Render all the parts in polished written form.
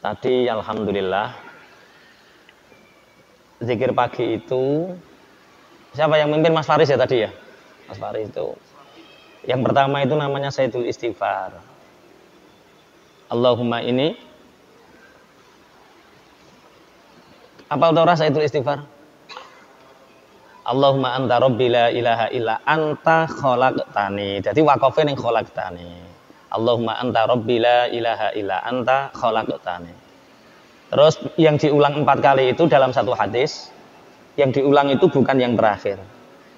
Tadi alhamdulillah zikir pagi itu siapa yang mimpin? Mas Faris ya tadi ya. Mas Faris itu. Yang pertama itu namanya Sayyidul Istighfar. Allahumma ini apa ora Sayyidul Istighfar? Allahumma anta rabbi la ilaha illa anta khalaqtani. Jadi waqafe ning khalaqtani. Allahumma anta rabbi la ilaha illa anta khalaqtani. Terus yang diulang 4 kali itu dalam satu hadis, yang diulang itu bukan yang terakhir.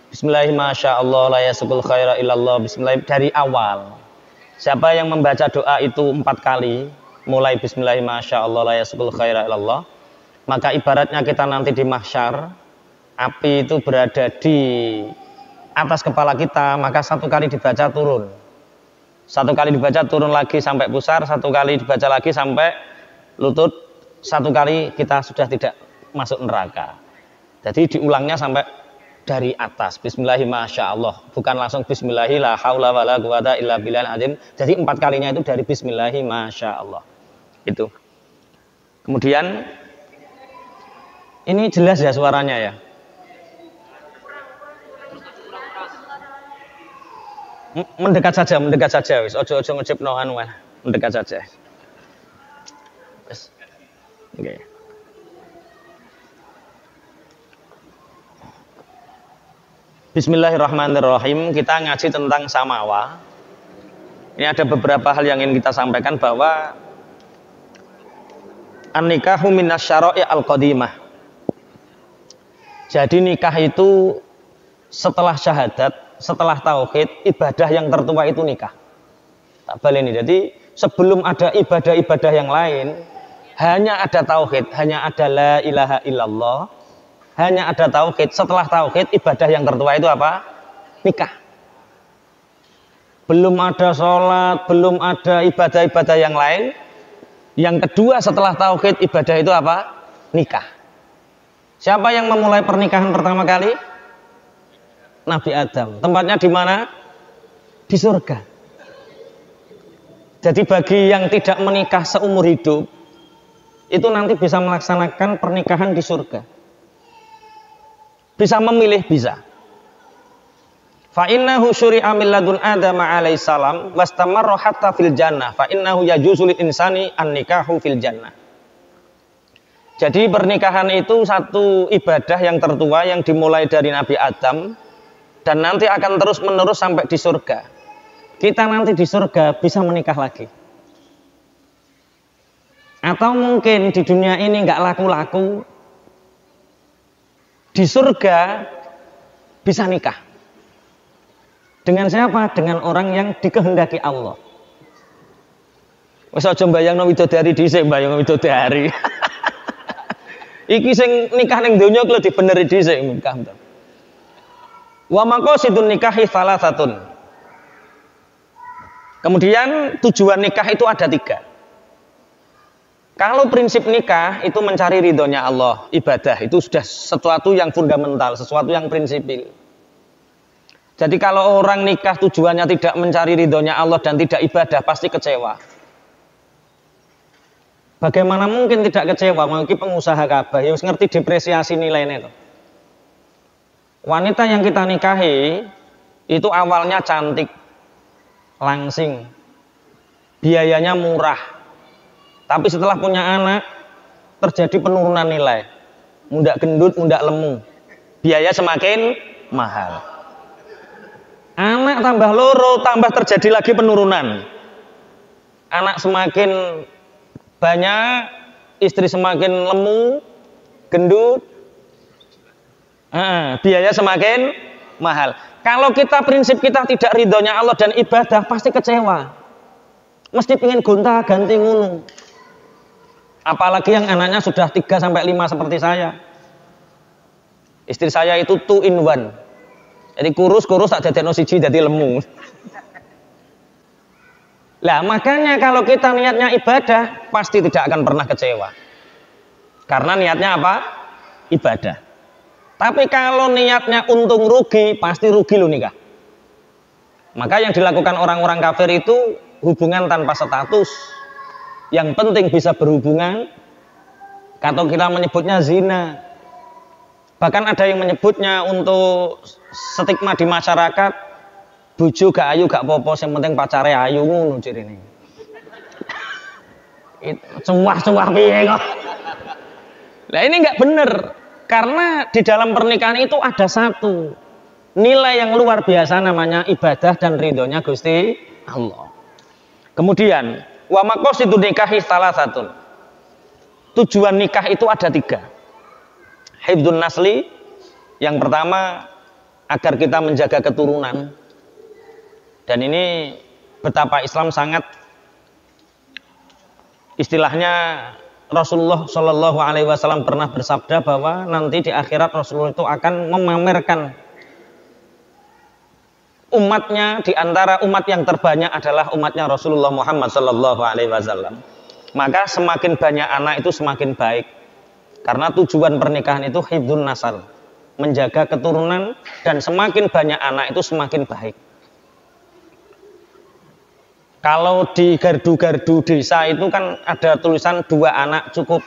Bismillahirrahmanirrahim, la yasqul khaira illallah. Bismillah dari awal. Siapa yang membaca doa itu 4 kali, mulai Bismillahirrahmanirrahim, la yasqul khaira illallah, maka ibaratnya kita nanti di mahsyar, api itu berada di atas kepala kita, maka 1 kali dibaca turun. 1 kali dibaca turun lagi sampai pusar, 1 kali dibaca lagi sampai lutut, 1 kali kita sudah tidak masuk neraka. Jadi diulangnya sampai dari atas. Bismillahirrahmanirrahim, bukan langsung Bismillahirrahmanirrahim, la haula wala quwata illa billahil azim. Jadi 4 kalinya itu dari Bismillahirrahmanirrahim. Itu. Kemudian ini jelas ya suaranya ya. Mendekat saja wis. Ojo ngejepno anu, mendekat saja. Wis. Oke. Bismillahirrahmanirrahim. Kita ngaji tentang samawa. Ini ada beberapa hal yang ingin kita sampaikan bahwa an-nikahu minasyara'i al-qadimah. Jadi nikah itu setelah syahadat, setelah tauhid, ibadah yang tertua itu nikah. Tak balik ini. Jadi sebelum ada ibadah-ibadah yang lain, hanya ada tauhid, hanya ada la ilaha illallah, hanya ada tauhid. Setelah tauhid, ibadah yang tertua itu apa? Nikah. Belum ada sholat, belum ada ibadah-ibadah yang lain. Yang kedua setelah tauhid, ibadah itu apa? Nikah. Siapa yang memulai pernikahan pertama kali? Nabi Adam. Tempatnya di mana? Di surga. Jadi bagi yang tidak menikah seumur hidup, itu nanti bisa melaksanakan pernikahan di surga. Bisa memilih, bisa. Fa innahu syuri'a min ladun Adam alaihissalam wastamarra hatta fil jannah. Fa innahu yajuzu lil insani an-nikahu fil jannah. Jadi pernikahan itu satu ibadah yang tertua yang dimulai dari Nabi Adam dan nanti akan terus menerus sampai di surga. Kita nanti di surga bisa menikah lagi. Atau mungkin di dunia ini nggak laku-laku, di surga bisa nikah. Dengan siapa? Dengan orang yang dikehendaki Allah. Wes aja mbayangno widodari dhisik, mbayangno widodari. Iki sing nikah ning donya kuwi dibeneri dhisik nikah. Wa maqasidun nikahi salasatun. Kemudian tujuan nikah itu ada 3. Kalau prinsip nikah itu mencari ridhonya Allah, ibadah itu sudah sesuatu yang fundamental, sesuatu yang prinsipil. Jadi kalau orang nikah tujuannya tidak mencari ridhonya Allah dan tidak ibadah, pasti kecewa. Bagaimana mungkin tidak kecewa? Mungkin pengusaha kabeh yang ngerti depresiasi nilainya itu. Wanita yang kita nikahi itu awalnya cantik, langsing, biayanya murah. Tapi setelah punya anak terjadi penurunan nilai. Mundak gendut, mundak lemu. Biaya semakin mahal. Anak tambah loro, tambah terjadi lagi penurunan. Anak semakin banyak, istri semakin lemu, gendut, biaya semakin mahal. Kalau kita prinsip kita tidak ridhonya Allah dan ibadah, pasti kecewa. Mesti pengen gonta-ganti ngunu. Apalagi yang anaknya sudah 3-5 seperti saya. Istri saya itu 2 in 1. Jadi kurus tak dadekno siji dadi lemu. Lah makanya kalau kita niatnya ibadah, pasti tidak akan pernah kecewa. Karena niatnya apa? Ibadah. Tapi kalau niatnya untung rugi, pasti rugi loh nikah. Maka yang dilakukan orang-orang kafir itu hubungan tanpa status. Yang penting bisa berhubungan, atau kita menyebutnya zina. Bahkan ada yang menyebutnya untuk stigma di masyarakat, bojo gak ayu gak popo, yang penting pacare ayu ngono cirine. Cuwah-cuwah piye kok. Nah ini nggak bener, karena di dalam pernikahan itu ada satu nilai yang luar biasa, namanya ibadah dan ridhonya Gusti Allah. Kemudian wa maqasidu nikahi salasatun. Tujuan nikah itu ada 3. Hifdzun nasli, yang pertama agar kita menjaga keturunan. Dan ini betapa Islam sangat, istilahnya Rasulullah Shallallahu Alaihi Wasallam pernah bersabda bahwa nanti di akhirat Rasulullah itu akan memamerkan umatnya, di antara umat yang terbanyak adalah umatnya Rasulullah Muhammad Shallallahu Alaihi Wasallam. Maka semakin banyak anak itu semakin baik, karena tujuan pernikahan itu hifdzun nasal, menjaga keturunan, dan semakin banyak anak itu semakin baik. Kalau di gardu-gardu desa itu kan ada tulisan 2 anak cukup.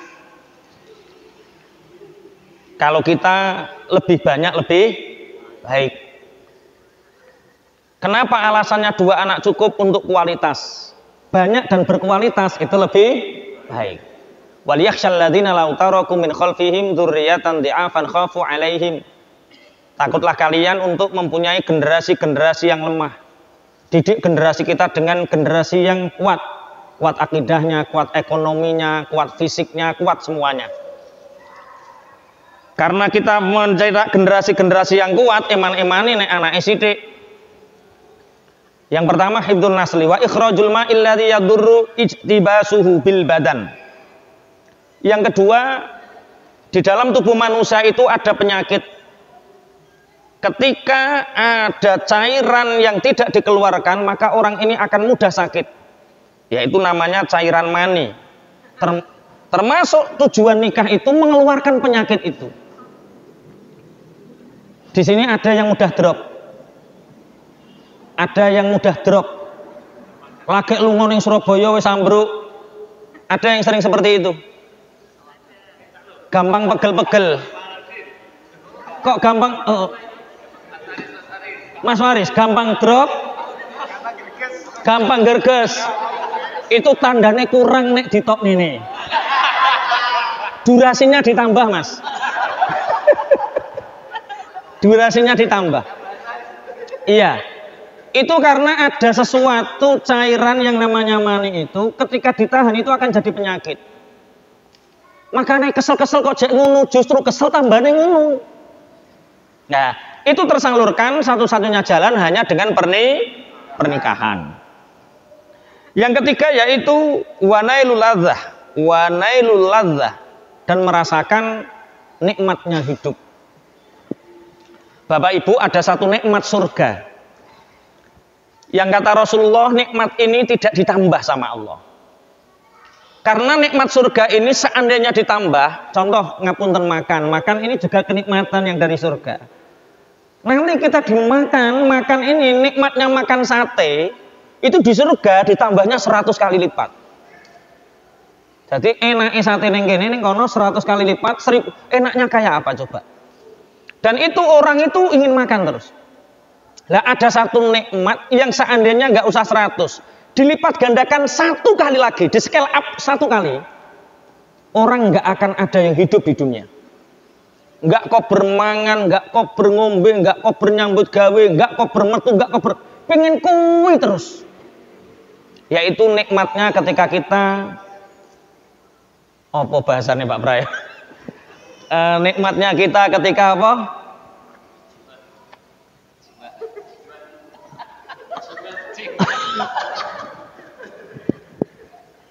Kalau kita lebih banyak lebih baik. Kenapa alasannya 2 anak cukup? Untuk kualitas. Banyak dan berkualitas itu lebih baik. Wal yakhshal ladzina law taraku min khalfihim dzurriyyatan dhi'afan khafu 'alaihim. Takutlah kalian untuk mempunyai generasi-generasi yang lemah. Didik generasi kita dengan generasi yang kuat. Kuat akidahnya, kuat ekonominya, kuat fisiknya, kuat semuanya. Karena kita mencetak generasi-generasi yang kuat, eman-emani nek anak sidik. Yang pertama hifdzun nasli wa ikhrajul ma'il ladzi yadurru ijtibasuhu bil badan. Yang kedua, di dalam tubuh manusia itu ada penyakit. Ketika ada cairan yang tidak dikeluarkan, maka orang ini akan mudah sakit. Yaitu namanya cairan mani. Termasuk tujuan nikah itu mengeluarkan penyakit itu. Di sini ada yang mudah drop. Ada yang mudah drop. Lagi lunga ning Surabaya wis ambruk. Ada yang sering seperti itu. Gampang pegel-pegel. Kok gampang? Mas Waris, gampang drop, gampang gerges. Itu tandanya kurang nek di top ini. Durasinya ditambah, Mas. Durasinya ditambah. Iya. Itu karena ada sesuatu cairan yang namanya mani itu ketika ditahan itu akan jadi penyakit. Makanya kesel-kesel kok jek ngono, justru kesel tambahnya ngono. Nah, itu tersalurkan satu-satunya jalan hanya dengan pernikahan. Yang ketiga yaitu wanailul ladzah, dan merasakan nikmatnya hidup. Bapak Ibu, ada satu nikmat surga yang kata Rasulullah, nikmat ini tidak ditambah sama Allah. Karena nikmat surga ini seandainya ditambah, contoh ngapunten makan ini juga kenikmatan yang dari surga. Nanti kita makan ini, nikmatnya makan sate, itu di surga ditambahnya 100 kali lipat. Jadi enaknya sate neng kene neng kono 100 kali lipat, 1000. Enaknya kayak apa coba? Dan itu orang itu ingin makan terus. Lah ada satu nikmat yang seandainya nggak usah 100, dilipat gandakan 1 kali lagi, di scale up 1 kali, orang nggak akan ada yang hidup di dunia. Nggak kok bermangan, nggak kok berngombe, nggak kok bernyambut gawe, nggak kok bermetu, nggak kok pengen kuwi terus. Yaitu nikmatnya ketika kita, apa bahasanya Pak Bray? Nikmatnya kita ketika apa?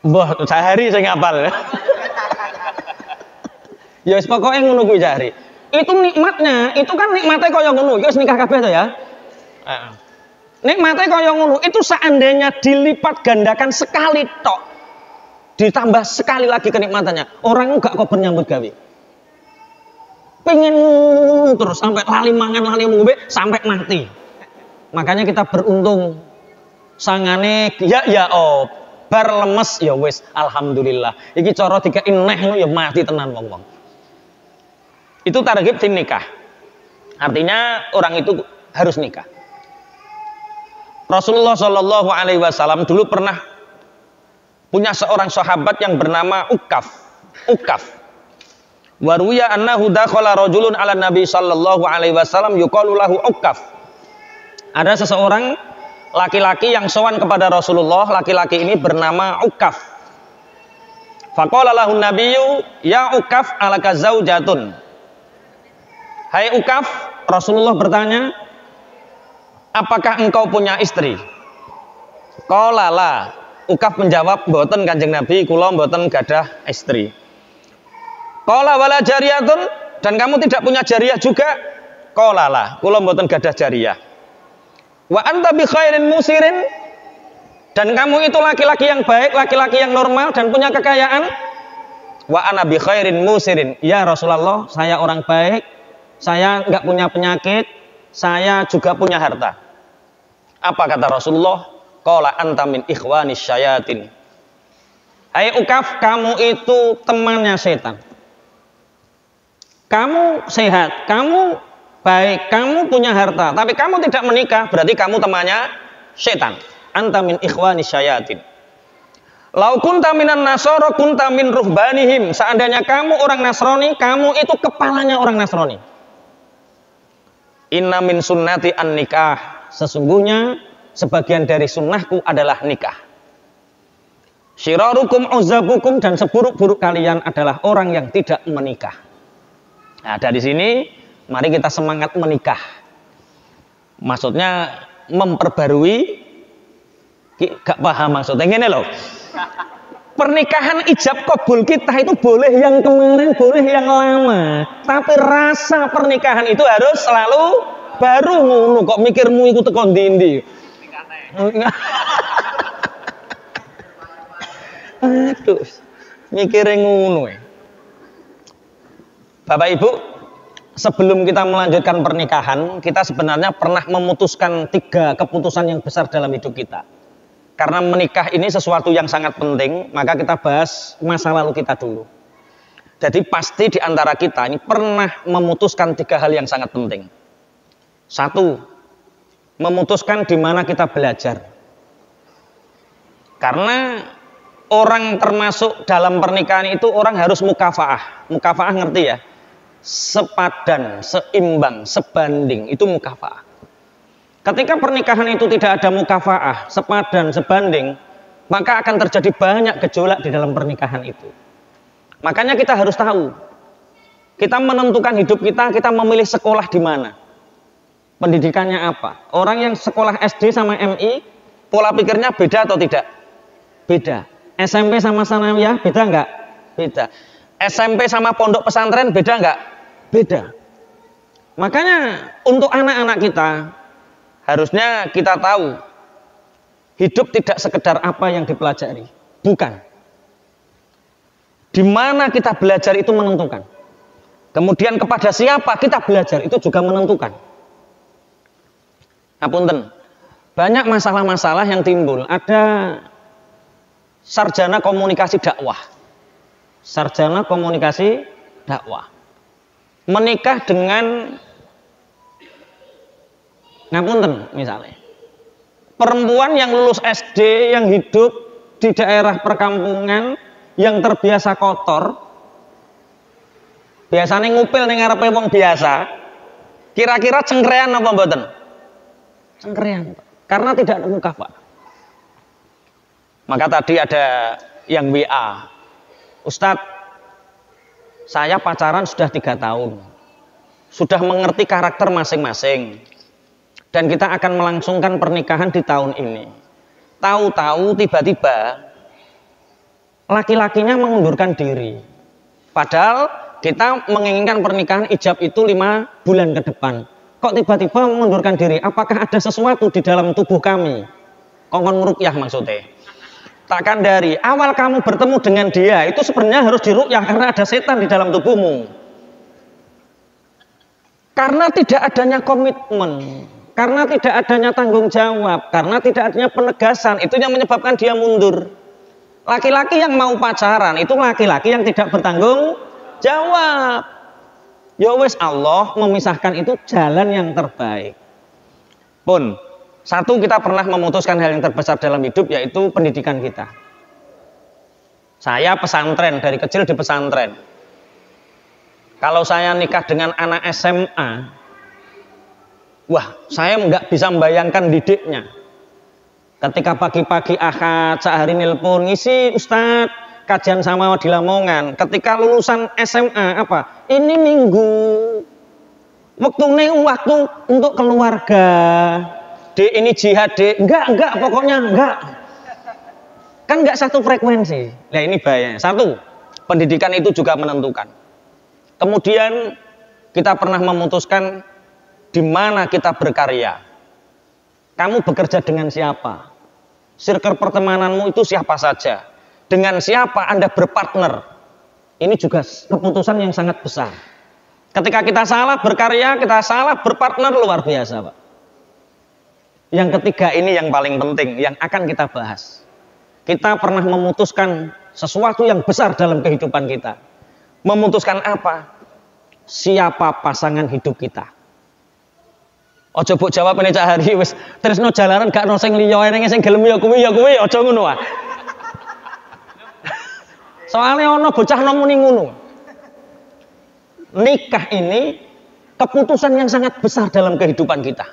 Mbah, sehari saya ngapal. Ya wis pokoke ngono kuwi jare. Itu nikmatnya, itu kan nikmatnya kaya ngono. Ya wis nikah kabeh to ya. Heeh. Nikmatnya kaya ngono, itu seandainya dilipat gandakan sekali tok. Ditambah sekali lagi kenikmatannya. Orang enggak kok bernyambut gawe. Pengen terus sampai lali mangan, lali ngombe sampai mati. Makanya kita beruntung. Sangane ya bar lemes ya wis alhamdulillah. Iki cara dikeki neh ngono ya mati tenan wong-wong. Itu targhib tim nikah. Artinya orang itu harus nikah. Rasulullah Shallallahu Alaihi Wasallam dulu pernah punya seorang sahabat yang bernama Ukaf. Waruya annahu dakhala rajulun ala Nabi Shallallahu Alaihi Wasallam yuqalu lahu Ukaf. Ada seseorang laki-laki yang sowan kepada Rasulullah, laki-laki ini bernama Ukaf. Faqala lahu nabiyyu ya Ukaf alaka zaujatun. Hai Ukaf, Rasulullah bertanya, apakah engkau punya istri? Qala la. Ukaf menjawab, mboten Kanjeng Nabi, kula mboten gadah istri. Qala wala jariyatun, dan kamu tidak punya jariyah juga? Qala la, kula mboten gadah jariyah. Wa anta bi khairin musirin, dan kamu itu laki-laki yang baik, laki-laki yang normal dan punya kekayaan. Wa ana bi khairin musirin, ya Rasulullah, saya orang baik, saya enggak punya penyakit, saya juga punya harta. Apa kata Rasulullah? Qala anta min ikhwanis syayatin. Hai Ukaf, kamu itu temannya setan. Kamu sehat, kamu baik, kamu punya harta, tapi kamu tidak menikah, berarti kamu temannya setan. Anta min ikhwanis syayatin. Lau kunta minan nasara kunta min ruhbanihim. Seandainya kamu orang Nasrani, kamu itu kepalanya orang Nasrani. Inna min sunnati an nikah. Sesungguhnya sebagian dari sunnahku adalah nikah. Syirarukum uzabukum, dan seburuk-buruk kalian adalah orang yang tidak menikah. Nah, dari sini mari kita semangat menikah. Maksudnya memperbarui, gak paham maksudnya gini loh. Pernikahan ijab kabul kita itu boleh yang kemarin, boleh yang lama, tapi rasa pernikahan itu harus selalu baru. Ngono kok mikirmu iku teko ndi-ndi. Aduh, mikire ngono. Bapak Ibu, sebelum kita melanjutkan pernikahan, kita sebenarnya pernah memutuskan 3 keputusan yang besar dalam hidup kita. Karena menikah ini sesuatu yang sangat penting, maka kita bahas masa lalu kita dulu. Jadi pasti di antara kita ini pernah memutuskan 3 hal yang sangat penting. 1, memutuskan di mana kita belajar. Karena orang termasuk dalam pernikahan itu orang harus mukafaah. Mukafaah ngerti ya? Sepadan, seimbang, sebanding, itu mukafaah. Ketika pernikahan itu tidak ada mukafaah, sepadan, sebanding, maka akan terjadi banyak gejolak di dalam pernikahan itu. Makanya kita harus tahu, kita menentukan hidup kita memilih sekolah di mana, pendidikannya apa. Orang yang sekolah SD sama MI, pola pikirnya beda atau tidak? Beda. SMP sama sanawiyah beda enggak? Beda. SMP sama pondok pesantren beda enggak? Beda. Makanya untuk anak-anak kita harusnya kita tahu hidup tidak sekedar apa yang dipelajari, bukan. Di mana kita belajar itu menentukan. Kemudian kepada siapa kita belajar itu juga menentukan. Ngapunten, banyak masalah-masalah yang timbul. Ada sarjana komunikasi dakwah. Sarjana komunikasi dakwah menikah dengan, ngapunten, misalnya perempuan yang lulus SD, yang hidup di daerah perkampungan, yang terbiasa kotor, biasanya ngupil ning ngarepe wong biasa, kira-kira cengkrean apa mboten? Cengkrean, karena tidak ada mukafaah. Maka tadi ada yang WA, Ustadz, saya pacaran sudah 3 tahun, sudah mengerti karakter masing-masing, dan kita akan melangsungkan pernikahan di tahun ini. Tahu-tahu tiba-tiba laki-lakinya mengundurkan diri. Padahal kita menginginkan pernikahan ijab itu 5 bulan ke depan. Kok tiba-tiba mengundurkan diri? Apakah ada sesuatu di dalam tubuh kami? Kongkon rukyah maksudnya. Takkan dari awal kamu bertemu dengan dia itu sebenarnya harus dirukyah karena ada setan di dalam tubuhmu. Karena tidak adanya komitmen, karena tidak adanya tanggung jawab, karena tidak adanya penegasan, itu yang menyebabkan dia mundur. Laki-laki yang mau pacaran itu laki-laki yang tidak bertanggung jawab. Ya wis, Allah memisahkan itu jalan yang terbaik. Pun, satu, kita pernah memutuskan hal yang terbesar dalam hidup, yaitu pendidikan kita. Saya pesantren, dari kecil di pesantren. Kalau saya nikah dengan anak SMA, wah, saya nggak bisa membayangkan didiknya. Ketika pagi-pagi Ahad, sehari nelpon, ngisi Ustadz, kajian sama di Lamongan. Ketika lulusan SMA, apa? Ini Minggu. Waktu untuk keluarga. Ini jihad, enggak, pokoknya enggak. Kan enggak satu frekuensi. Nah, ini bahayanya. Satu, pendidikan itu juga menentukan. Kemudian kita pernah memutuskan di mana kita berkarya. Kamu bekerja dengan siapa? Circle pertemananmu itu siapa saja? Dengan siapa Anda berpartner? Ini juga keputusan yang sangat besar. Ketika kita salah berkarya, kita salah berpartner, luar biasa, Pak. Yang ketiga ini yang paling penting, yang akan kita bahas. Kita pernah memutuskan sesuatu yang besar dalam kehidupan kita. Memutuskan apa? Siapa pasangan hidup kita? Ojo mbok jawab ini Cak Hari wis tresno jalaran gak ono sing liya enenge sing gelem ya kuwi aja ngono wae. Soalnya ono bocah muni ngono. Nikah ini keputusan yang sangat besar dalam kehidupan kita.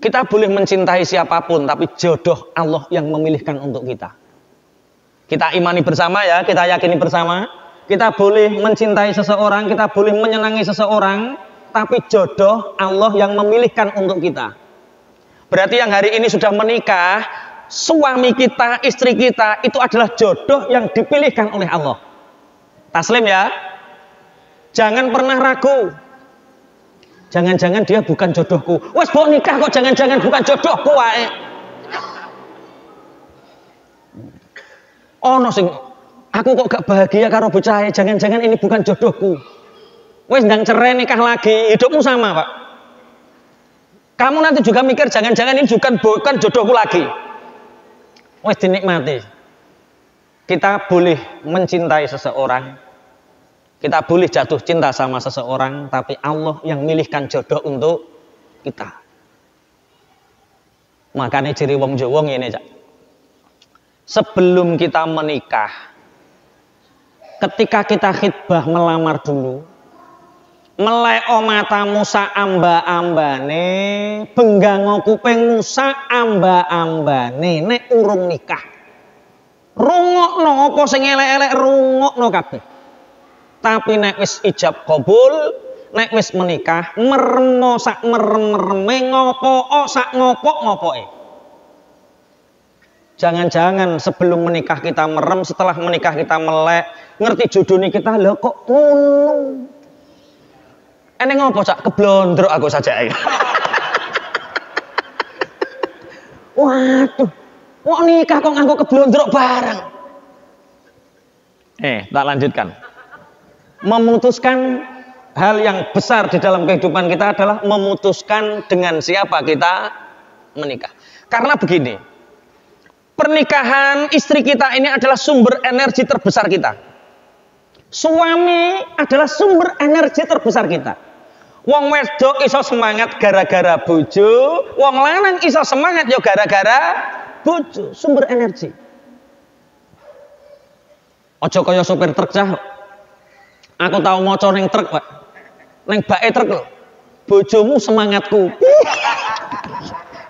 Kita boleh mencintai siapapun, tapi jodoh Allah yang memilihkan untuk kita. Kita imani bersama ya, kita yakini bersama. Kita boleh mencintai seseorang, kita boleh menyenangi seseorang, tapi jodoh Allah yang memilihkan untuk kita. Berarti yang hari ini sudah menikah, suami kita, istri kita, itu adalah jodoh yang dipilihkan oleh Allah. Taslim ya. Jangan pernah ragu. Jangan-jangan dia bukan jodohku. Wes mau nikah kok jangan-jangan bukan jodohku wae. Ono sing aku kok gak bahagia karo bocah, jangan-jangan ini bukan jodohku. Wes ndang cerai nikah lagi, hidupmu sama, Pak. Kamu nanti juga mikir jangan-jangan ini bukan jodohku lagi. Wes dinikmati. Kita boleh mencintai seseorang, kita boleh jatuh cinta sama seseorang, tapi Allah yang milihkan jodoh untuk kita. Makanya ciri wong Jawa ini, Cak. Sebelum kita menikah, ketika kita khitbah melamar dulu, meleo matamu sak amba-ambane, benggango kupingmu sak amba-ambane nek urung nikah. Rungokno apa sing elek-elek, rungokno kabeh. Tapi nek wis ijab kabul, nek wis menikah, meremo sak merem-mereme, ngopo sak ngopok-ngopoke. Jangan-jangan sebelum menikah kita merem, setelah menikah kita melek, ngerti jodohnya kita, lho kok ngono. Eneng ngopo Cak, keblondrok aku saja. Waduh, kok nikah kok nganggo keblondrok bareng. Tak lanjutkan. Memutuskan hal yang besar di dalam kehidupan kita adalah memutuskan dengan siapa kita menikah. Karena begini, pernikahan istri kita ini adalah sumber energi terbesar kita. Suami adalah sumber energi terbesar kita. Wong wedok iso semangat gara-gara bojo, wong lanang iso semangat ya gara-gara bojo, sumber energi. Ojo kaya sopir truk cah. Aku tahu maca ning truk, Pak. Ning bake truk lho. Bojomu semangatku.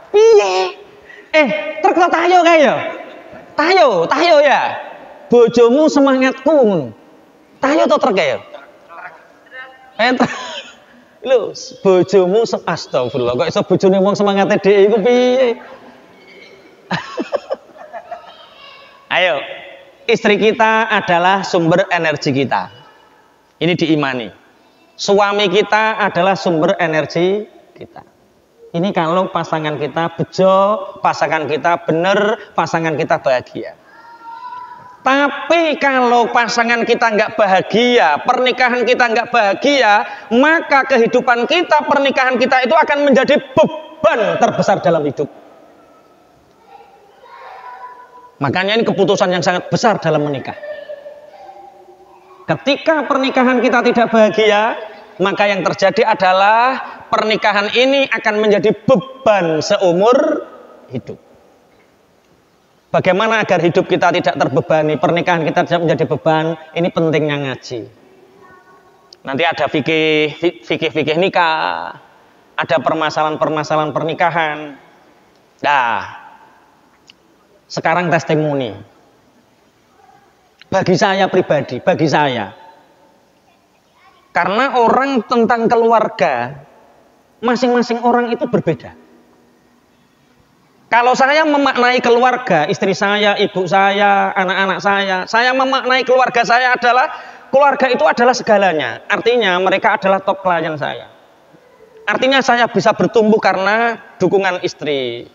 Piye? Truk to tayo kae ya. Tayo ya. Bojomu semangatku ngono. Tayo to truk ya. Lho, bojomu astagfirullah, kok iso bojone wong semangate dhek iku piye? Ayo, istri kita adalah sumber energi kita. Ini diimani. Suami kita adalah sumber energi kita. Ini kalau pasangan kita bejo, pasangan kita benar, pasangan kita bahagia. Tapi kalau pasangan kita nggak bahagia, pernikahan kita nggak bahagia, maka kehidupan kita, pernikahan kita itu akan menjadi beban terbesar dalam hidup. Makanya ini keputusan yang sangat besar dalam menikah. Ketika pernikahan kita tidak bahagia, maka yang terjadi adalah pernikahan ini akan menjadi beban seumur hidup. Bagaimana agar hidup kita tidak terbebani, pernikahan kita tidak menjadi beban, ini pentingnya ngaji. Nanti ada fikih nikah, ada permasalahan-permasalahan pernikahan. Nah, sekarang testimoni. Bagi saya pribadi, karena orang tentang keluarga, masing-masing orang itu berbeda. Kalau saya memaknai keluarga, istri saya, ibu saya, anak-anak saya memaknai keluarga saya adalah, keluarga itu adalah segalanya. Artinya mereka adalah top klien saya. Artinya saya bisa bertumbuh karena dukungan istri.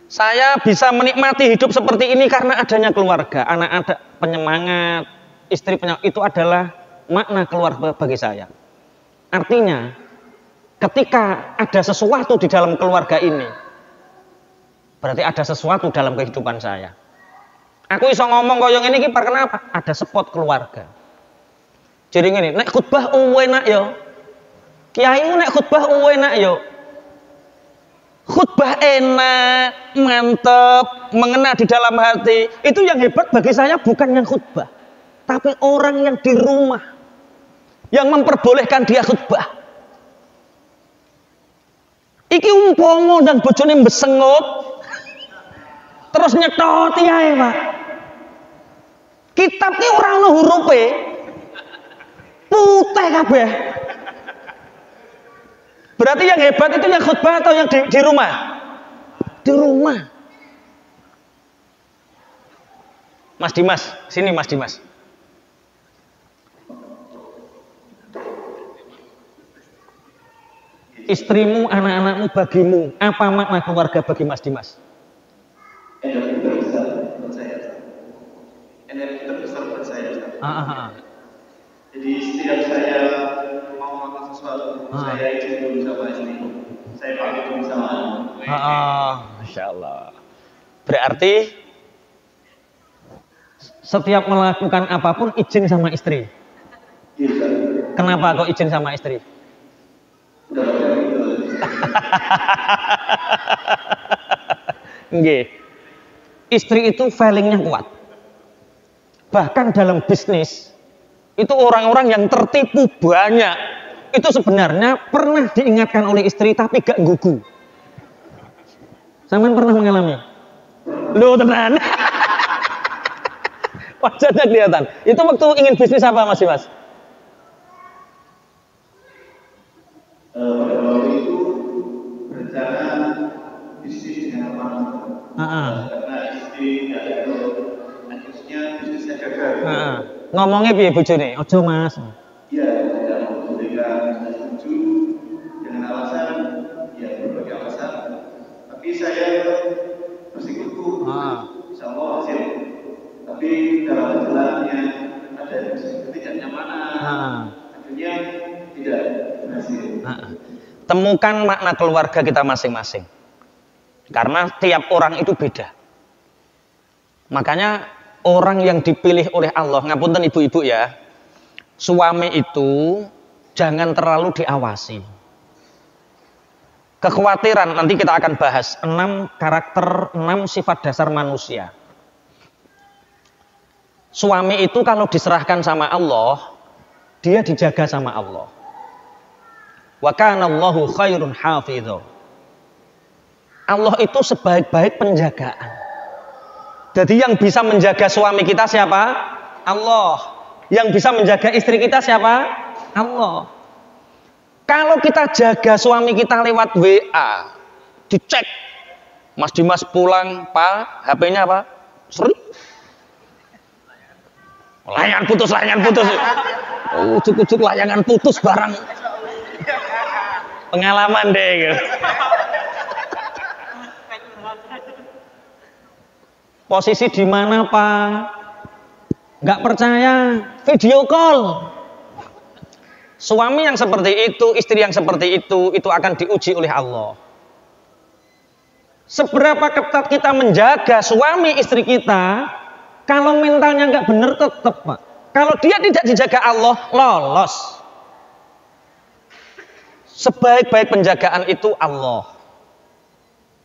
Saya bisa menikmati hidup seperti ini karena adanya keluarga. Anak ada penyemangat, istri penyemangat, itu adalah makna keluarga bagi saya. Artinya ketika ada sesuatu di dalam keluarga ini, berarti ada sesuatu dalam kehidupan saya. Aku iso ngomong koyo ngene iki kenapa? Ada spot keluarga. Jadi ngene, nek khutbah enak yo. Kiai nek khutbah enak yo. Khutbah enak, mantep, mengena di dalam hati. Itu yang hebat bagi saya bukan yang khutbah, tapi orang yang di rumah yang memperbolehkan dia khutbah. Iki umpomo dan bojone besengut terus nyetot ae, Pak. Kitab ki ora ono hurufe. Putih kabeh. Berarti yang hebat itu yang khutbah atau yang di rumah? Di rumah. Mas Dimas, sini Mas Dimas. Istrimu, anak-anakmu bagimu, apa makna keluarga bagi Mas Dimas? Energi terbesar buat saya. Energi terbesar buat saya. Jadi setiap saya mau makan sesuatu, saya izin dulu sama istri. Saya pamit dulu sama anak. Masya Allah. Berarti setiap melakukan apapun izin sama istri. Iya. Kenapa kok izin sama istri? Nggih. Istri itu value-nya kuat. Bahkan dalam bisnis itu orang-orang yang tertipu banyak. Itu sebenarnya pernah diingatkan oleh istri tapi gak gugu. Sampean pernah mengalami? Loh tenan. Wajahnya kelihatan. Itu waktu ingin bisnis apa Mas Dimas? Pada waktu itu berencana bisnis dengan apa? Karena istri tidak ada, akhirnya bisnisnya gagal. Ngomongnya piye bojone? Ojo Mas. Iya, tidak memberikan setuju dengan alasan, ya berbagai alasan. Tapi saya bersikukuh, insya Allah hasil. Tapi dalam perjalanannya ada ketidaknyamanan, akhirnya tidak berhasil. Temukan makna keluarga kita masing-masing. Karena tiap orang itu beda. Makanya orang yang dipilih oleh Allah, ngapunten ibu-ibu ya, suami itu jangan terlalu diawasi. Kekhawatiran nanti kita akan bahas 6 karakter, 6 sifat dasar manusia. Suami itu kalau diserahkan sama Allah, dia dijaga sama Allah. Wa kana Allahu khairun hafidho. Allah itu sebaik-baik penjagaan. Jadi yang bisa menjaga suami kita siapa? Allah. Yang bisa menjaga istri kita siapa? Allah. Kalau kita jaga suami kita lewat WA, dicek, Mas Dimas pulang, Pak, HP-nya apa? Sering. Layangan putus. Ujuk-ujuk layangan putus barang. Pengalaman deh. Gitu. Posisi di mana Pak? Nggak percaya, video call. Suami yang seperti itu, istri yang seperti itu akan diuji oleh Allah. Seberapa ketat kita menjaga suami istri kita, kalau mentalnya nggak benar tetap, Pak. Kalau dia tidak dijaga Allah, lolos. Sebaik-baik penjagaan itu Allah.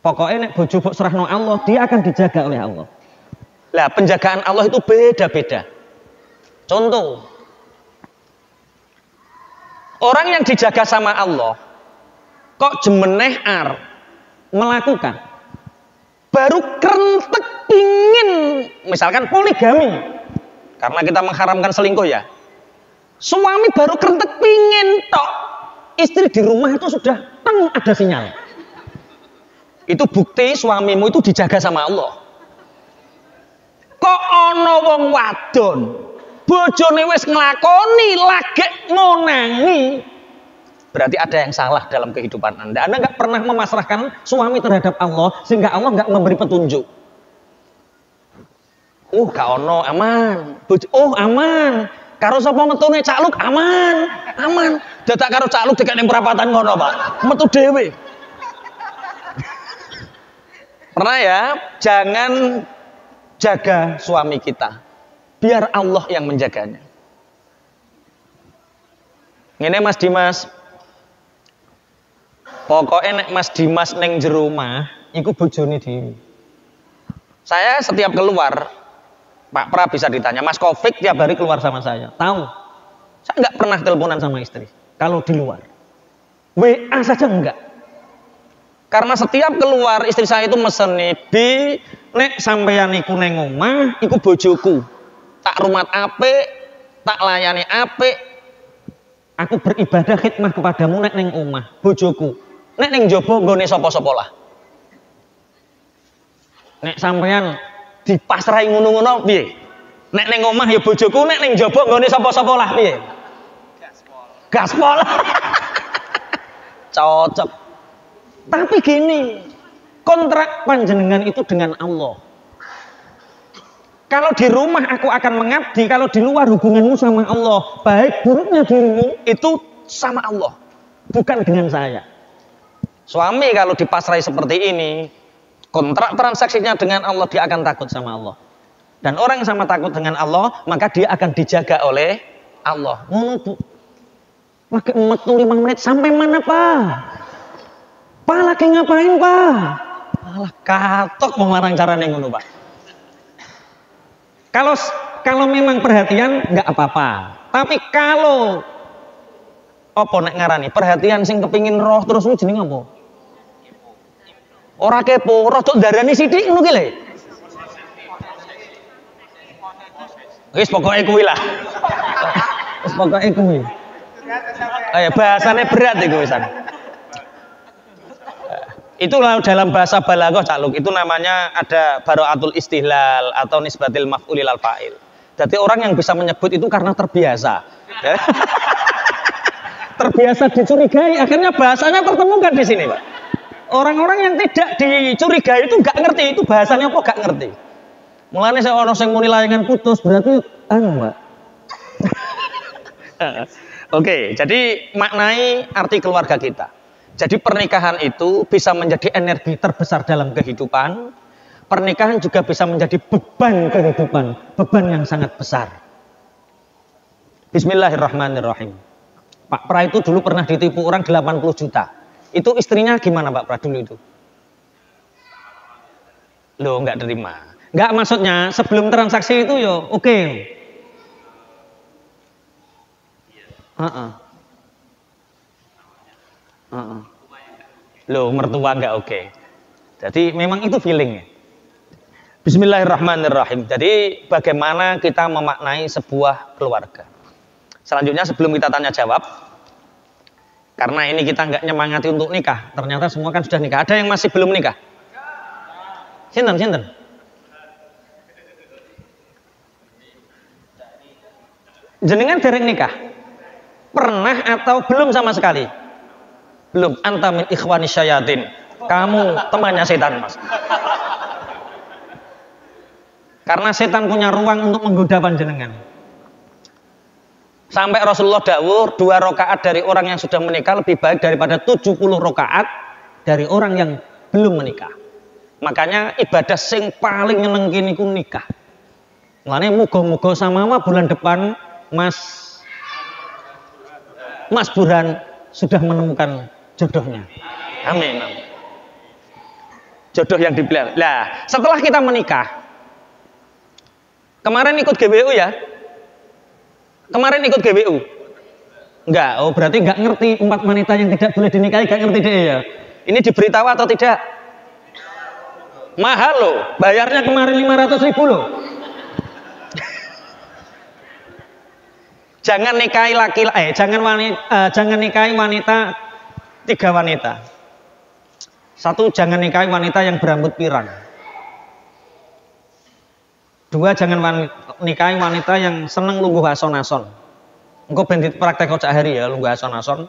Pokoknya nek bojo mbok serahno Allah, dia akan dijaga oleh Allah. Lah, penjagaan Allah itu beda-beda. Contoh, orang yang dijaga sama Allah, kok jemeneh melakukan, baru kerentek pingin, misalkan poligami, karena kita mengharamkan selingkuh ya. Suami baru kerentek pingin tok, istri di rumah itu sudah ada sinyal. Itu bukti suamimu itu dijaga sama Allah. Kok ana wong wadon bojone wis nglakoni lagi ngonangi, berarti ada yang salah dalam kehidupan Anda. Anda nggak pernah memasrahkan suami terhadap Allah, sehingga Allah nggak memberi petunjuk. Gak ono, aman. Aman. Karo sapa metune cakluk, aman. Dadak karo cakluk dekat ning perapatan ngono, Pak. Metu dhewe. Pernah ya, jangan jaga suami kita, biar Allah yang menjaganya. Ngene Mas Dimas, pokoknya nek Mas Dimas neng jero omah, iku bojone dhewe. Saya setiap keluar, Pak Pra bisa ditanya, Mas Kofik tiap hari keluar sama saya, tahu? Saya nggak pernah teleponan sama istri. Kalau di luar, WA saja enggak. Karena setiap keluar istri saya itu meseni, "Bi, nek sampeyan iku neng omah, iku bojoku. Tak rumat apik, tak layani apik. Aku beribadah khidmah kepadamu nek neng omah, bojoku. Nek neng jaba nggone sapa-sapa lah. Nek sampeyan dipasrahi ngono-ngono piye? Nek neng omah ya bojoku, nek neng jaba nggone sapa-sapa lah piye?" Gaspol. Cocok. Tapi gini, kontrak panjenengan itu dengan Allah. Kalau di rumah aku akan mengabdi, kalau di luar hubunganmu sama Allah. Baik buruknya dirimu itu sama Allah, bukan dengan saya. Suami kalau dipasrai seperti ini, kontrak transaksinya dengan Allah, dia akan takut sama Allah. Dan orang yang sama takut dengan Allah, maka dia akan dijaga oleh Allah. Bu, pakai metu 5 menit sampai mana, Pak? Pak lagi ngapain, Pak? Alah katok melarang carane ngono, Pak. Kalau memang perhatian nggak apa-apa. Tapi kalau apa nek ngarani perhatian sing kepingin roh terus ku jenenge apa? Ora kepo, roh tok darani sithik ngono ki lho. Wis pokoke kuwi lah. Wis pokoke kuwi. Bahasane berat iku wisan. Itulah dalam bahasa balaghah Cak Luk, itu namanya ada baraatul istihlal atau nisbatil maf'ulil al fa'il. Jadi orang yang bisa menyebut itu karena terbiasa. Terbiasa dicurigai, akhirnya bahasanya tertemukan di sini, Pak. Orang-orang yang tidak dicurigai itu nggak ngerti itu bahasanya apa, nggak ngerti. Mulanya saya orang yang muni layangan putus berarti Mbak. Oke, jadi maknai arti keluarga kita. Jadi pernikahan itu bisa menjadi energi terbesar dalam kehidupan. Pernikahan juga bisa menjadi beban kehidupan, beban yang sangat besar. Bismillahirrahmanirrahim. Pak Pra itu dulu pernah ditipu orang 80 juta. Itu istrinya gimana Pak Pra dulu itu? Loh, nggak terima. Nggak, maksudnya sebelum transaksi itu yo oke. Loh, mertua nggak oke. Jadi memang itu feelingnya. Bismillahirrahmanirrahim. Jadi bagaimana kita memaknai sebuah keluarga. Selanjutnya sebelum kita tanya jawab, karena ini kita nggak nyemangati untuk nikah. Ternyata semua kan sudah nikah. Ada yang masih belum nikah? Sinten. Jenengan dereng nikah? Pernah atau belum sama sekali? Belum. Anta min ikhwani syayatin. Kamu temannya setan, Mas. Karena setan punya ruang untuk menggoda panjenengan. Sampai Rasulullah dawuh 2 rakaat dari orang yang sudah menikah lebih baik daripada 70 rakaat dari orang yang belum menikah. Makanya ibadah sing paling nyenengke niku nikah. Mulane muga-muga samawa bulan depan Mas Burhan sudah menemukan jodohnya. Amin. Jodoh yang dipilih. Nah, setelah kita menikah, kemarin ikut GBU ya? Kemarin ikut GBU? Enggak, oh berarti enggak ngerti 4 wanita yang tidak boleh dinikahi, enggak ngerti deh ya. Ini diberitahu atau tidak? Mahal loh, bayarnya kemarin 500.000 loh. Jangan nikahi jangan nikahi wanita 3 wanita. 1, jangan nikahi wanita yang berambut pirang. 2, jangan nikahi wanita yang seneng lungguh ason-ason. Engko ben dipraktek kocak hari ya lungguh ason-ason.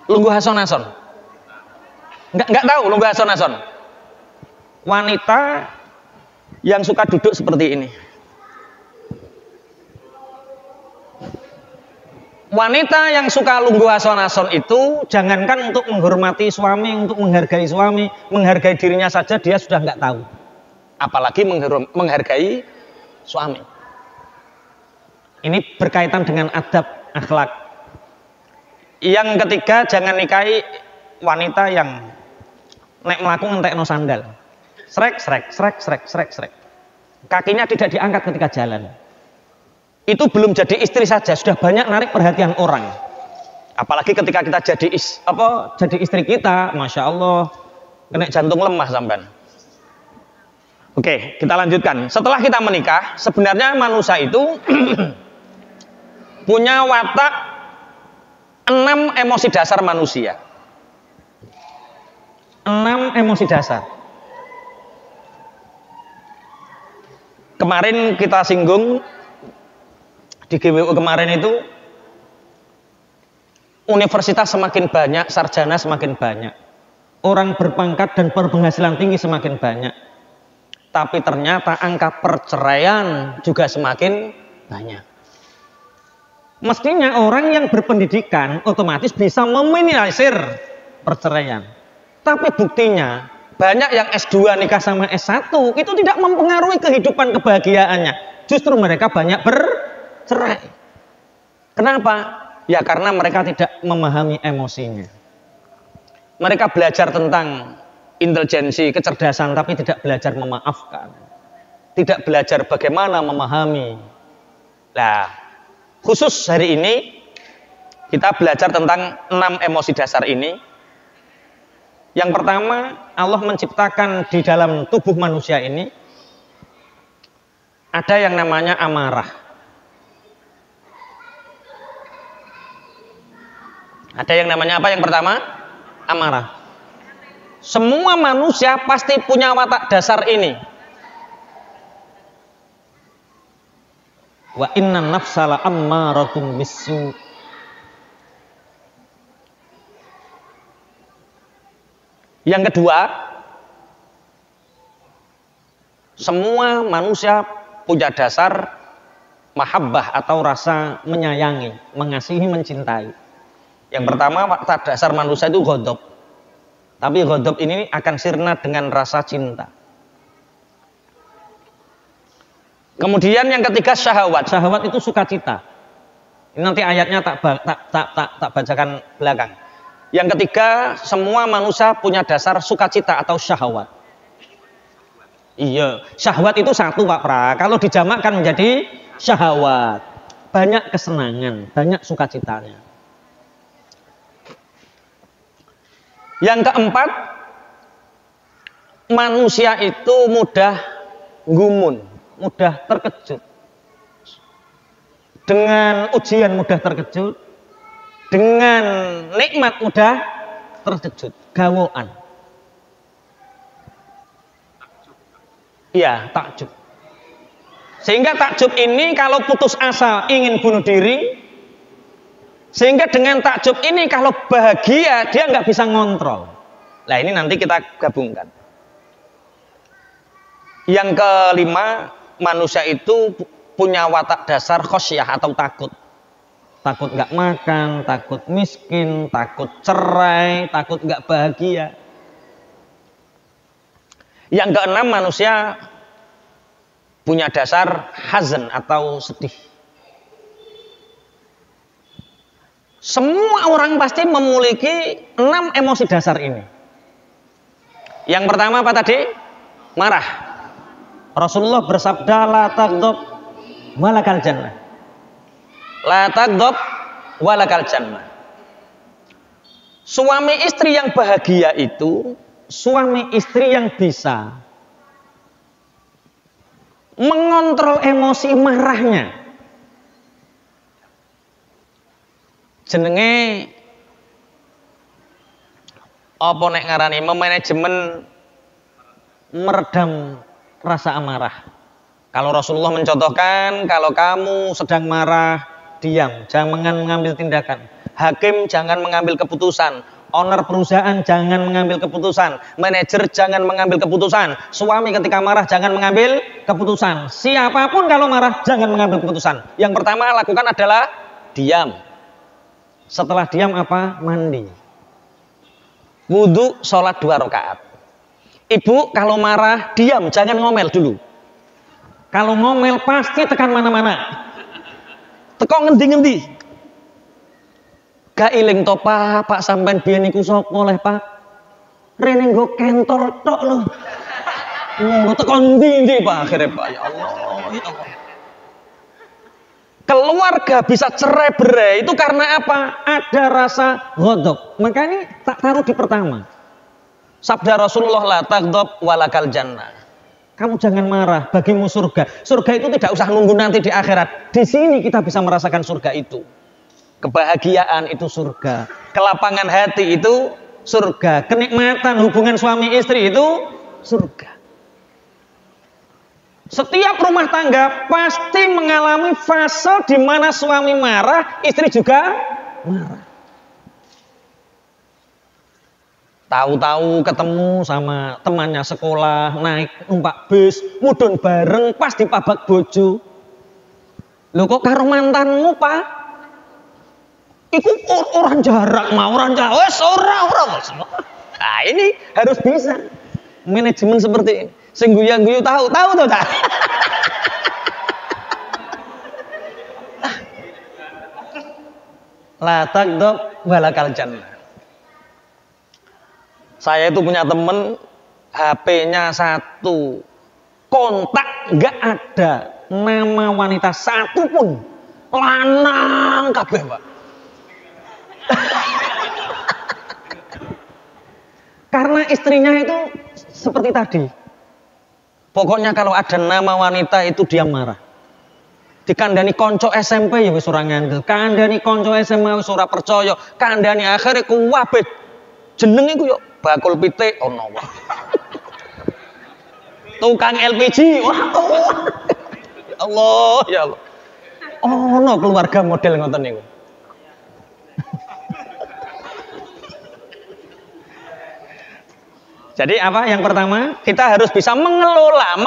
Lungguh ason-ason. Enggak tahu lungguh ason-ason. Wanita yang suka duduk seperti ini. Wanita yang suka lungguh ason-ason itu jangankan untuk menghormati suami, untuk menghargai suami, menghargai dirinya saja dia sudah nggak tahu. Apalagi menghargai suami. Ini berkaitan dengan adab akhlak. Yang ketiga, jangan nikahi wanita yang nek mlaku ngentekno sandal. Srek. Kakinya tidak diangkat ketika jalan. Itu belum jadi istri saja sudah banyak narik perhatian orang. Apalagi ketika kita jadi istri kita, masya Allah, kena jantung lemah sampean. Oke, kita lanjutkan. Setelah kita menikah, sebenarnya manusia itu punya watak 6 emosi dasar manusia. 6 emosi dasar. Kemarin kita singgung di GWU kemarin itu, universitas semakin banyak, sarjana semakin banyak, orang berpangkat dan berpenghasilan tinggi semakin banyak, tapi ternyata angka perceraian juga semakin banyak. Mestinya orang yang berpendidikan otomatis bisa meminimalisir perceraian, tapi buktinya banyak yang S2 nikah sama S1 itu tidak mempengaruhi kehidupan kebahagiaannya, justru mereka banyak cerai. Kenapa? Ya karena mereka tidak memahami emosinya. Mereka belajar tentang intelijensi, kecerdasan, tapi tidak belajar memaafkan. Tidak belajar bagaimana memahami. Nah, khusus hari ini kita belajar tentang 6 emosi dasar ini. Yang pertama, Allah menciptakan di dalam tubuh manusia ini ada yang namanya amarah. Ada yang namanya apa yang pertama? Amarah. Semua manusia pasti punya watak dasar ini. Wa inna nafsala ammaratum bisu. Yang kedua, semua manusia punya dasar mahabbah atau rasa menyayangi, mengasihi, mencintai. Yang pertama, watak dasar manusia itu ghadab. Tapi ghadab ini akan sirna dengan rasa cinta. Kemudian yang ketiga syahwat. Syahwat itu sukacita. Ini nanti ayatnya tak bacakan belakang. Yang ketiga, semua manusia punya dasar sukacita atau syahwat. Iya, syahwat itu satu Pak Pra. Kalau dijamakkan menjadi syahwat, banyak kesenangan, banyak sukacitanya. Yang keempat, manusia itu mudah gumun, mudah terkejut. Dengan ujian mudah terkejut, dengan nikmat mudah terkejut, gawoan. Iya, takjub. Sehingga takjub ini kalau putus asa ingin bunuh diri, sehingga dengan takjub ini kalau bahagia dia nggak bisa ngontrol. Nah ini nanti kita gabungkan. Yang kelima, manusia itu punya watak dasar khosyah atau takut. takut nggak makan, takut miskin, takut cerai, takut nggak bahagia. Yang keenam, manusia punya dasar hazan atau sedih. Semua orang pasti memiliki 6 emosi dasar ini. Yang pertama apa tadi? Marah. Rasulullah bersabda, la taghdab walakal jannah. La taghdab walakal jannah. Suami istri yang bahagia itu suami istri yang bisa mengontrol emosi marahnya. Jenenge apa nek ngarani memanajemen meredam rasa amarah. Kalau Rasulullah mencontohkan, kalau kamu sedang marah, diam, jangan mengambil tindakan. Hakim jangan mengambil keputusan. Owner perusahaan jangan mengambil keputusan. Manajer jangan mengambil keputusan. Suami ketika marah jangan mengambil keputusan. Siapapun kalau marah jangan mengambil keputusan. Yang pertama lakukan adalah diam. Setelah diam apa? Mandi. Wudhu, sholat 2 rakaat. Ibu kalau marah diam, jangan ngomel dulu. Kalau ngomel pasti tekan mana-mana. Teko ngendi-ngendi. Gak iling to Pak sampean biyen niku sapa oleh Pak? Rene nggo kentor tok lho. Ngono teko ndi Pak akhire Pak, ya Allah, ya Allah. Keluarga bisa cerai-berai itu karena apa? Ada rasa ghadab. Makanya tak taruh di pertama. Sabda Rasulullah, la taghdab walakal jannah. Kamu jangan marah, bagimu surga. Surga itu tidak usah nunggu nanti di akhirat. Di sini kita bisa merasakan surga itu. Kebahagiaan itu surga. Kelapangan hati itu surga. Kenikmatan hubungan suami istri itu surga. Setiap rumah tangga pasti mengalami fase di mana suami marah, istri juga marah. Tahu-tahu ketemu sama temannya sekolah, naik numpak bis, mudun bareng pas di pabak bojo. Lho kok karo mantanmu, Pak? Iku orang jarak, mau orang jauh, orang. Nah ini harus bisa manajemen seperti ini. Sing guyu-guyu tahu tuh tak? La taghdab walakal jannah. Saya itu punya temen, HP-nya 1, kontak nggak ada nama wanita satu pun, lanang kabeh Pak. Karena istrinya itu seperti tadi. Pokoknya kalau ada nama wanita itu dia marah. Dikandani konco SMP ya wis ora ngandel, kandani konco SMA wis ora percaya, kandani akhire kuwabeh jeneng iku yo bakul pitik ono wae. Tukang LPG. Wah. Ya Allah, ya Allah. Ono keluarga model ngoten niku. Jadi apa? Yang pertama, kita harus bisa mengelola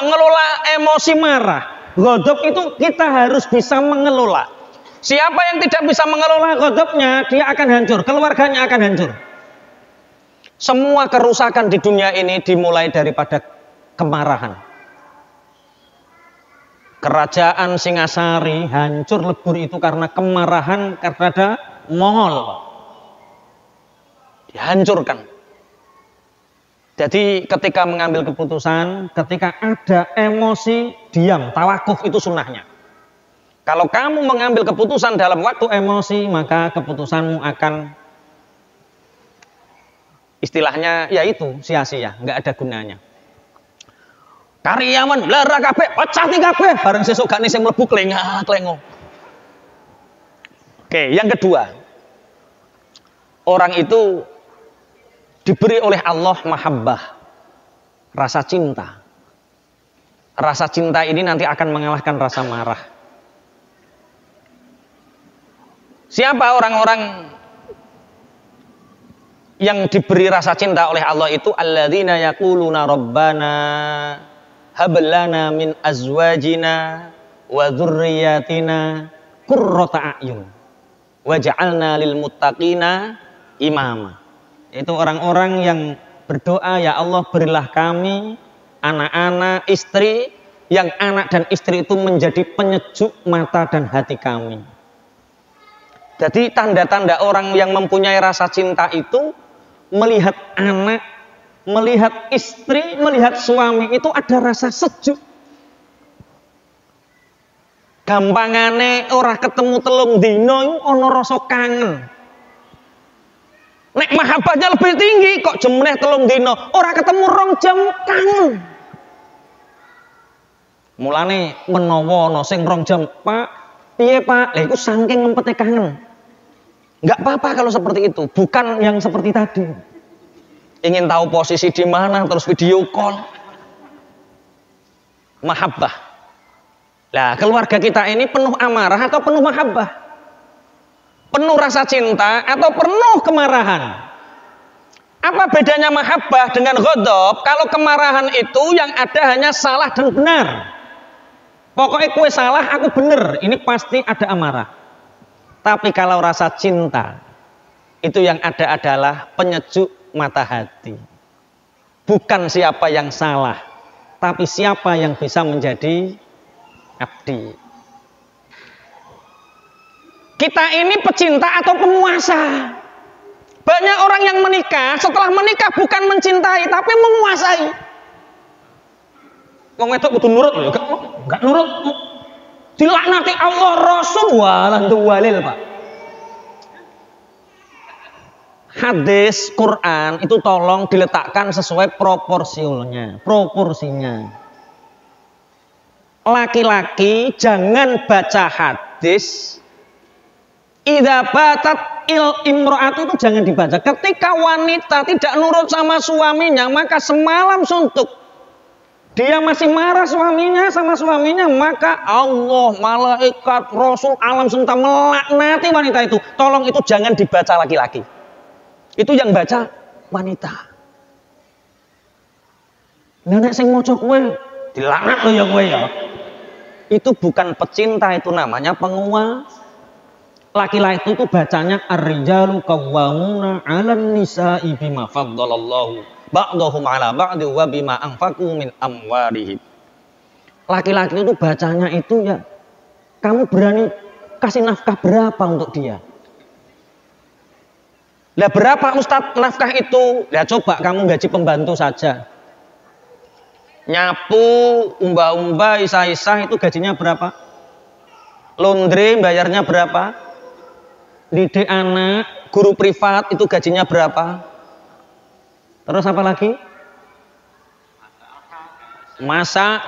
emosi marah. Ghadab itu kita harus bisa mengelola. Siapa yang tidak bisa mengelola ghadabnya, dia akan hancur, keluarganya akan hancur. Semua kerusakan di dunia ini dimulai daripada kemarahan. Kerajaan Singasari hancur lebur itu karena kemarahan kepada Mongol. Dihancurkan. Jadi ketika mengambil keputusan, ketika ada emosi, diam, tawakuf itu sunnahnya. Kalau kamu mengambil keputusan dalam waktu emosi, maka keputusanmu akan istilahnya yaitu sia-sia, nggak ada gunanya. Karyawan lara kabeh, pecah kabeh, bareng sesuk gak sing mlebu klengo. Oke, yang kedua. Orang itu diberi oleh Allah mahabbah, rasa cinta. Rasa cinta ini nanti akan mengalahkan rasa marah. Siapa orang-orang yang diberi rasa cinta oleh Allah itu? Alladzina yaquluna rabbana hab lana min azwajina wa dzurriyyatina qurrata a'yun. Waj'alna lil muttaqina imama. Itu orang-orang yang berdoa, ya Allah berilah kami anak-anak, istri, yang anak dan istri itu menjadi penyejuk mata dan hati kami. Jadi tanda-tanda orang yang mempunyai rasa cinta itu melihat anak, melihat istri, melihat suami itu ada rasa sejuk. Gampangane ora ketemu telung dino iku ana rasa kangen. Nek mahabbahnya lebih tinggi kok jemreh telung dino, ora ketemu 2 jam kangen. Mulane menawa ana sing 2 jam, Pak, piye Pak? Lah iku saking ngempete kangen. Enggak apa-apa kalau seperti itu, bukan yang seperti tadi. Ingin tahu posisi di mana terus video call. Mahabbah. Lah, keluarga kita ini penuh amarah atau penuh mahabbah? Penuh rasa cinta atau penuh kemarahan? Apa bedanya mahabbah dengan ghadab? Kalau kemarahan itu yang ada hanya salah dan benar. Pokoknya kue salah, aku benar. Ini pasti ada amarah. Tapi kalau rasa cinta, itu yang ada adalah penyejuk mata hati. Bukan siapa yang salah, tapi siapa yang bisa menjadi abdi. Kita ini pecinta atau penguasa? Banyak orang yang menikah, setelah menikah bukan mencintai, tapi menguasai. Wong wedok kudu nurut lho, enggak nurut. Dilaknati Allah, Rasul, walantu walil, Pak. Hadis Quran itu tolong diletakkan sesuai proporsinya. Laki-laki jangan baca hadis idza batat imra'atu itu jangan dibaca. Ketika wanita tidak nurut sama suaminya, maka semalam suntuk. Dia masih marah sama suaminya, maka Allah, malaikat, Rasul, alam semesta melaknati wanita itu. Tolong itu jangan dibaca laki-laki. Itu yang baca wanita. Nenek sing maca kowe dilaknat lho ya kowe ya. Itu bukan pecinta, itu namanya penguasa. Laki-laki itu bacanya ar-rijalu qawwamuna 'alan nisa'i bima faddalallahu ba'dahum 'ala ba'di wa bima anfaqu min amwalihim. Laki-laki itu bacanya itu ya, kamu berani kasih nafkah berapa untuk dia? Lah berapa Ustadz nafkah itu? Ya coba kamu gaji pembantu saja. Nyapu, umba-umba, isa-isa itu gajinya berapa? Laundry bayarnya berapa? Didik anak, guru privat itu gajinya berapa? Terus apa lagi? Masak.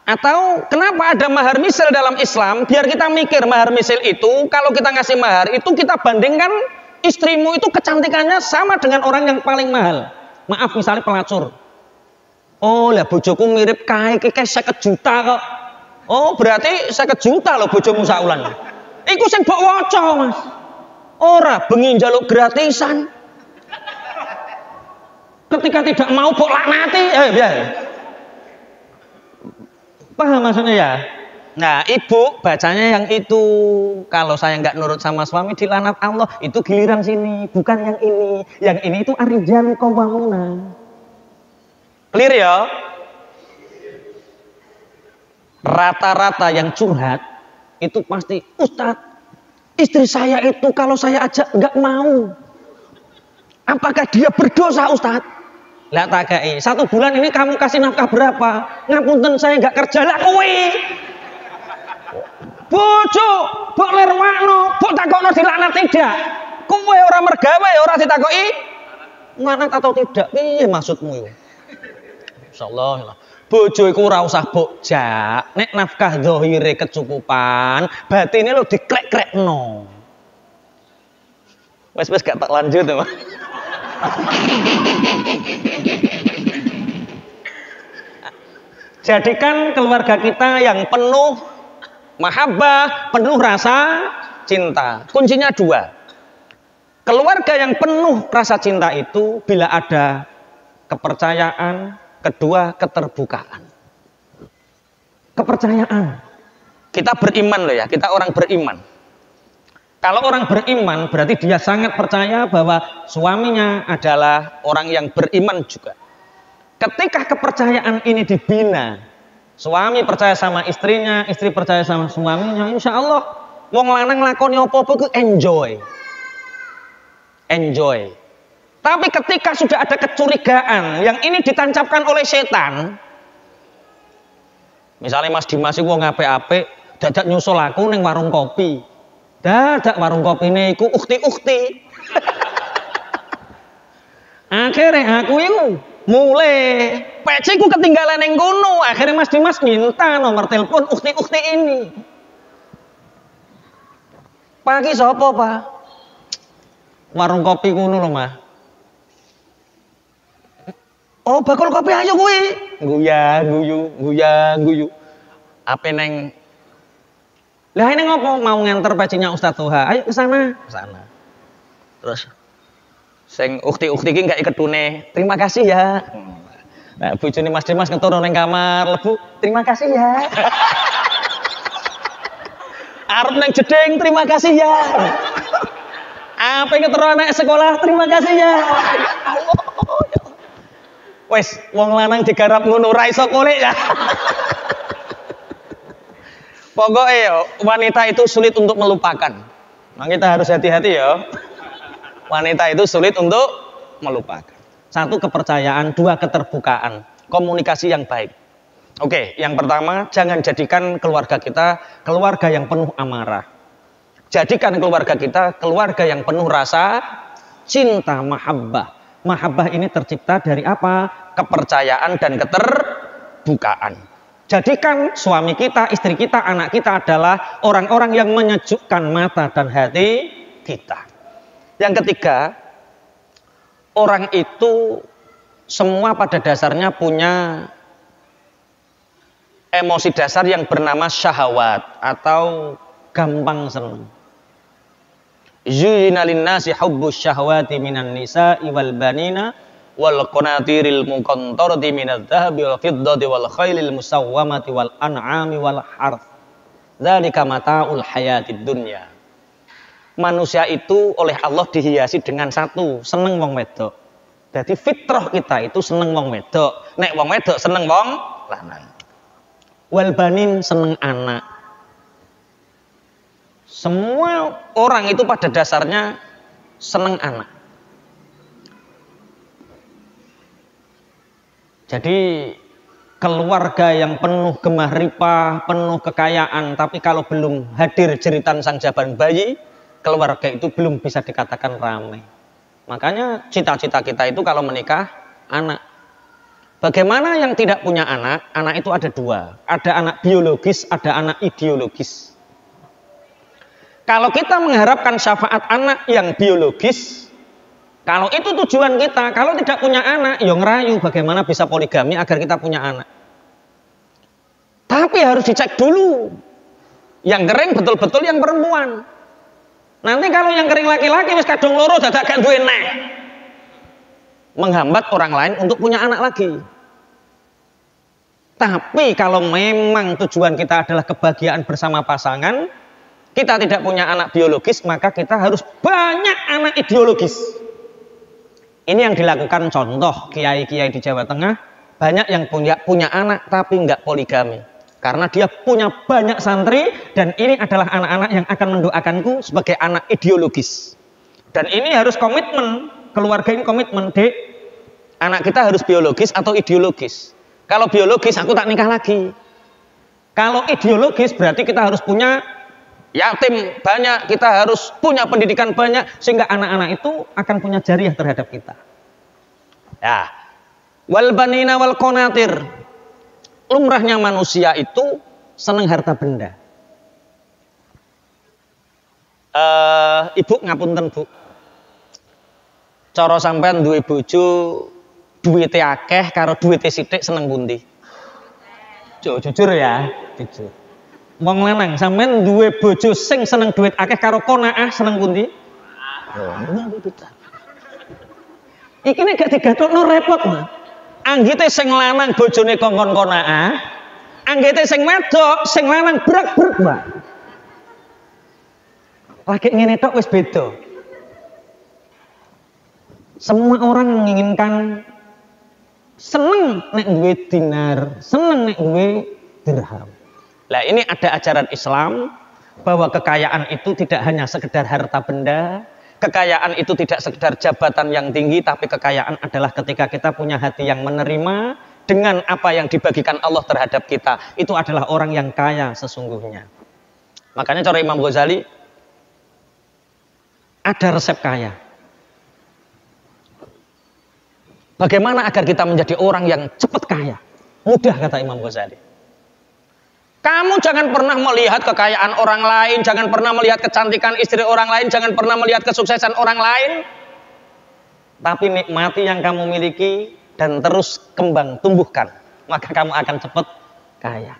Atau kenapa ada mahar misil dalam Islam? Biar kita mikir mahar misil itu, kalau kita ngasih mahar itu kita bandingkan istrimu itu kecantikannya sama dengan orang yang paling mahal. Maaf misalnya pelacur. Oh lah bojoku mirip kae 50 juta kok. Oh berarti 50 juta loh bojomu saulan. Iku sing mbok waca Mas. Ora bengi njaluk gratisan. Ketika tidak mau mbok laknati, ya. Paham maksudnya ya? Nah, ibu bacanya yang itu. Kalau saya nggak nurut sama suami dilaknat Allah, itu giliran sini, bukan yang ini. Yang ini itu ar-rijalu qawwamuna. Clear ya? Rata-rata yang curhat itu pasti, Ustadz, istri saya itu kalau saya ajak nggak mau. Apakah dia berdosa Ustadz? Lah takai, 1 bulan ini kamu kasih nafkah berapa? Ngapunten saya nggak kerja lah kowe. Bojo, mbok lerwakno, mbok takokno dilaknat tidak. Kowe ora mergawe ora ditakoki nganat atau tidak. Piye maksudmu iku? Insyaallah. Bojo iku ora usah bokjak. Nek nafkah zahire kecukupan, batine lho dikrek-krekno. Wes gak tak lanjut ya, Mas. Jadikan keluarga kita yang penuh mahabbah, penuh rasa cinta. Kuncinya 2. Keluarga yang penuh rasa cinta itu bila ada kepercayaan, kedua keterbukaan. Kepercayaan. Kita beriman loh ya, kita orang beriman. Kalau orang beriman berarti dia sangat percaya bahwa suaminya adalah orang yang beriman juga. Ketika kepercayaan ini dibina, suami percaya sama istrinya, istri percaya sama suaminya, insya Allah wong lanang lakoni apa-apa itu enjoy. Tapi ketika sudah ada kecurigaan yang ini ditancapkan oleh setan, misalnya Mas Dimas itu wong apik-apik, dadak nyusul aku ning warung kopi. Dadak warung kopi ini iku ukti-ukti. Akhirnya aku itu mulai PC ku ketinggalan yang kono. Akhirnya Mas Dimas minta nomor telepon ukti-ukti ini. Pagi sopo Pak? Warung kopi kono lho Mas. Oh bakul kopi ayo kuwi. Guyu. Apa neng? Lah ini ngopo mau nganter pacinya Ustaz Toha? Ayo ke sana. Terus sing ukti-ukti iki gak iketune. Terima kasih ya. Nah, bojone Mas Dimas ngeturu ning kamar, lebu. Terima kasih ya. Arep nang jeding, terima kasih ya. Apa ngeturu anak sekolah, terima kasih ya. Wes, wong lanang digarap ngono ra iso kolek ya. Pokoknya wanita itu sulit untuk melupakan. Nah, kita harus hati-hati ya. Wanita itu sulit untuk melupakan. Satu kepercayaan, dua keterbukaan, komunikasi yang baik. Oke, yang pertama jangan jadikan keluarga kita keluarga yang penuh amarah. Jadikan keluarga kita keluarga yang penuh rasa cinta, mahabbah. Mahabbah ini tercipta dari apa? Kepercayaan dan keterbukaan. Jadikan suami kita, istri kita, anak kita adalah orang-orang yang menyejukkan mata dan hati kita. Yang ketiga, orang itu semua pada dasarnya punya emosi dasar yang bernama syahwat atau gampang senang. Zuyyina lin-nasi hubbus syahwati minan nisa'i wal banina wal qanatiril muqantarati minadz-dzahabi wal fiddati wal khailil musawwamati wal an'ami wal harth. Dzalika mata'ul hayatid dunya. Manusia itu oleh Allah dihiasi dengan satu, seneng wong wedok. Jadi fitrah kita itu seneng wong wedok. Nek wong wedok seneng wong lanang. Wal banin seneng anak. Semua orang itu pada dasarnya seneng anak. Jadi keluarga yang penuh gemah ripah, penuh kekayaan, tapi kalau belum hadir jeritan sang jaban bayi, keluarga itu belum bisa dikatakan ramai. Makanya cita-cita kita itu kalau menikah, anak. Bagaimana yang tidak punya anak? Anak itu ada dua. Ada anak biologis, ada anak ideologis. Kalau kita mengharapkan syafaat anak yang biologis, kalau itu tujuan kita, kalau tidak punya anak, ya ngerayu bagaimana bisa poligami agar kita punya anak. Tapi harus dicek dulu. Yang kering betul-betul yang perempuan. Nanti kalau yang kering laki-laki wis kadung loro dadak gak duwe nek. Menghambat orang lain untuk punya anak lagi. Tapi kalau memang tujuan kita adalah kebahagiaan bersama pasangan, kita tidak punya anak biologis, maka kita harus banyak anak ideologis. Ini yang dilakukan contoh kiai-kiai di Jawa Tengah, banyak yang punya anak tapi nggak poligami. Karena dia punya banyak santri dan ini adalah anak-anak yang akan mendoakanku sebagai anak ideologis. Dan ini harus komitmen, keluarga ini komitmen, Dek. Anak kita harus biologis atau ideologis. Kalau biologis aku tak nikah lagi. Kalau ideologis berarti kita harus punya yatim banyak, kita harus punya pendidikan banyak sehingga anak-anak itu akan punya jariah terhadap kita. Ya. Wal banina wal qanatir. Lumrahnya manusia itu seneng harta benda. Ibu ngapunten, Bu. Cara sampean duwe bojo duwite akeh karo duwite sithik seneng pundi? Jujur ya, jujur. Wong lanang sampean duwe bojo sing seneng duit akeh karo qanaah seneng pundi? Iki nek gak digatokno repot, Mas. Anggite sing lanang bojone kongkon qanaah, anggite sing wedok sing lanang brek-brek, Mbak. Lagi ngene tok wis beda. Semua orang menginginkan seneng nek duwe dinar, seneng nek duwe dirham. Lah ini ada ajaran Islam bahwa kekayaan itu tidak hanya sekedar harta benda, kekayaan itu tidak sekedar jabatan yang tinggi, tapi kekayaan adalah ketika kita punya hati yang menerima dengan apa yang dibagikan Allah terhadap kita. Itu adalah orang yang kaya sesungguhnya. Makanya cara Imam Ghazali ada resep kaya. Bagaimana agar kita menjadi orang yang cepat kaya? Mudah, kata Imam Ghazali. Kamu jangan pernah melihat kekayaan orang lain, jangan pernah melihat kecantikan istri orang lain, jangan pernah melihat kesuksesan orang lain. Tapi nikmati yang kamu miliki dan terus kembang tumbuhkan, maka kamu akan cepat kaya.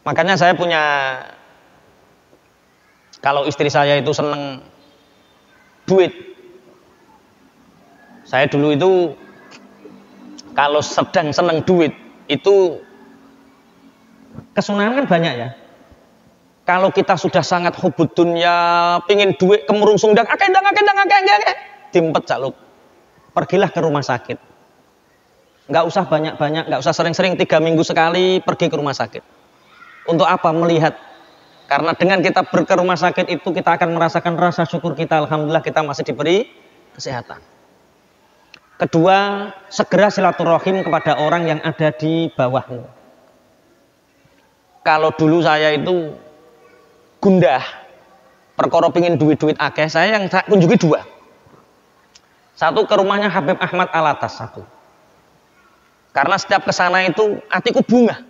Makanya saya punya, kalau istri saya itu seneng duit, saya dulu itu kalau sedang seneng duit itu kesunahan kan banyak ya. Kalau kita sudah sangat hubud dunya, pingin duit kemurung sundang, akeh diempet caluk. Pergilah ke rumah sakit. Nggak usah banyak-banyak, nggak usah sering-sering, 3 minggu sekali pergi ke rumah sakit. Untuk apa? Melihat. Karena dengan kita ke rumah sakit itu kita akan merasakan rasa syukur kita. Alhamdulillah kita masih diberi kesehatan. Kedua, segera silaturahim kepada orang yang ada di bawahmu. Kalau dulu saya itu gundah, perkara pingin duit-duit akeh, saya yang kunjungi 2. Satu ke rumahnya Habib Ahmad Alatas, satu. Karena setiap kesana itu hatiku bunga.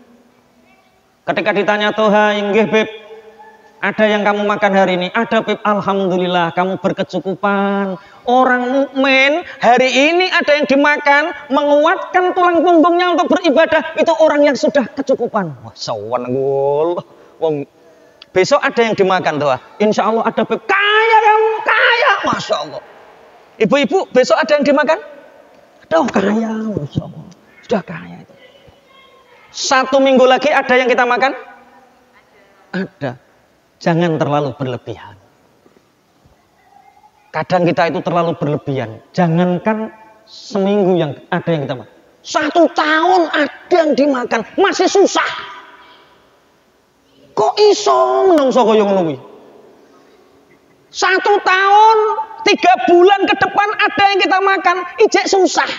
Ketika ditanya Toha, inggih Beb, ada yang kamu makan hari ini? Ada Beb, alhamdulillah kamu berkecukupan. Orang mukmin hari ini ada yang dimakan, menguatkan tulang punggungnya untuk beribadah. Itu orang yang sudah kecukupan. Wah, sawan gul. Besok ada yang dimakan Toha. Insya Allah ada Beb. Kaya kamu, kaya, masya Allah. Ibu-ibu besok ada yang dimakan? Aduh kaya, masya Allah. Sudah kaya itu. 1 minggu lagi ada yang kita makan? Ada. Jangan terlalu berlebihan. Kadang kita itu terlalu berlebihan. Jangankan seminggu yang ada yang kita makan. 1 tahun ada yang dimakan. Masih susah. Kok iso menungso kaya ngono kuwi? 1 tahun, 3 bulan ke depan ada yang kita makan. Ijek susah.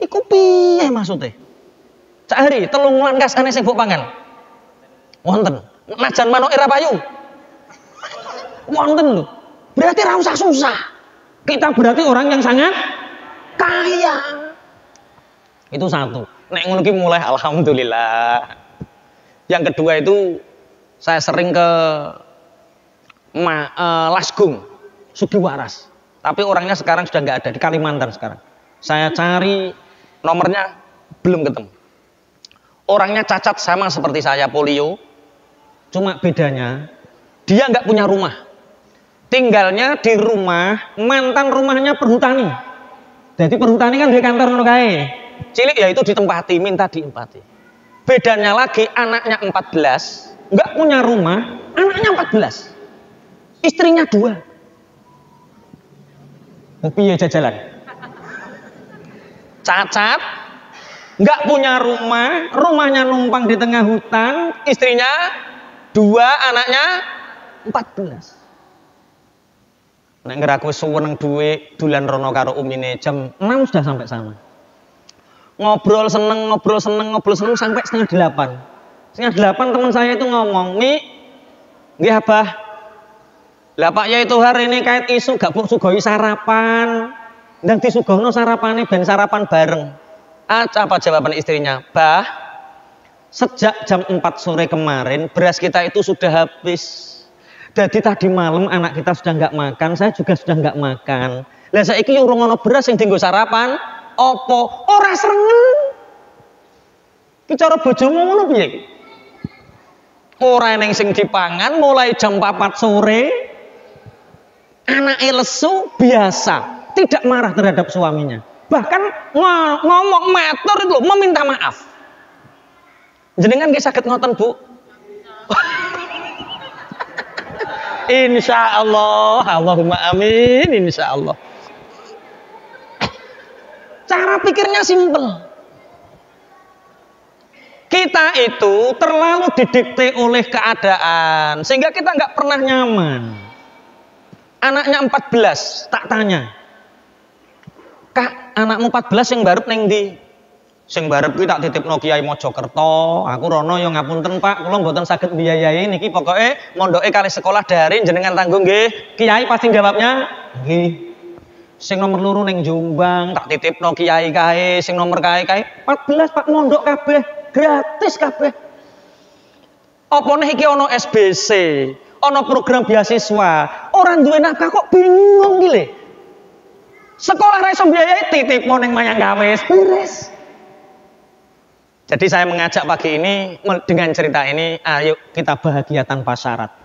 Iku piye maksudnya? Cak hari, 3 wulan kasane sing mbok pangan. Wonten. Najan manuk era payu. Wonten lho. Berarti ra usah susah. Kita berarti orang yang sangat kaya. Itu satu. Nek ngono ki mulai alhamdulillah. Yang kedua itu saya sering ke Lasgung, Sugiwaras. Tapi orangnya sekarang sudah nggak ada, di Kalimantan sekarang. Saya cari nomornya belum ketemu. Orangnya cacat sama seperti saya, polio. Cuma bedanya dia nggak punya rumah. Tinggalnya di rumah mantan rumahnya perhutani. Jadi perhutani kan di kantor ngono kae. Cilik ya itu ditempati, minta diempati. Bedanya lagi anaknya 14, nggak punya rumah, anaknya 14. Istrinya 2. Piye jajalan? Cacat, nggak punya rumah, rumahnya numpang di tengah hutan, istrinya 2, anaknya 14. Nek ngeraku suweneng duwe dolan rono karo umine jam 6 sudah sampai sana. Ngobrol seneng sampai setengah 8. Setengah 8 teman saya itu ngomong, "Mi, nggih Abah. Lah Pak Yai Tohar ini kait isu gak mbok sugoi sarapan. Dan disugono sarapane ben sarapan bareng." Apa jawaban istrinya? "Bah, sejak jam 4 sore kemarin beras kita itu sudah habis. Jadi tadi malam anak kita sudah nggak makan, saya juga sudah nggak makan. Lah saiki urung ana beras sing dienggo sarapan, opo ora srengen. Ki cara bojomu ngono piye iki? Ora eneng sing dipangan mulai jam 4 sore. Anake lesu biasa, tidak marah terhadap suaminya. Bahkan ngomong matur itu meminta maaf. Jenengan nggih saged ngoten, Bu? Insya Allah. Allahumma amin. Insya Allah. Cara pikirnya simpel. Kita itu terlalu didikte oleh keadaan sehingga kita nggak pernah nyaman. Anaknya 14, tak tanya. Kak, anakmu 14 yang barep neng ndi? Sing barep kuwi tak titipno Kiai Mojokerto. Aku rono yo ngapunten Pak, kula mboten saged mbiayai niki pokoke mondoke kali sekolah daring jenengan tanggung nggih. Kiai pasti jawabnya nggih. Sing nomor loro ning Jombang tak titipno Kiai kae, sing nomor kae 14 Pak mondok kabeh. Gratis kabeh. Apa nih iki ono SBC, ono program beasiswa, orang duwe nakah kok bingung gile. Sekolah ra iso mbiayai titip ning Mayangkawis beres. Jadi saya mengajak pagi ini dengan cerita ini, ayo kita bahagia tanpa syarat.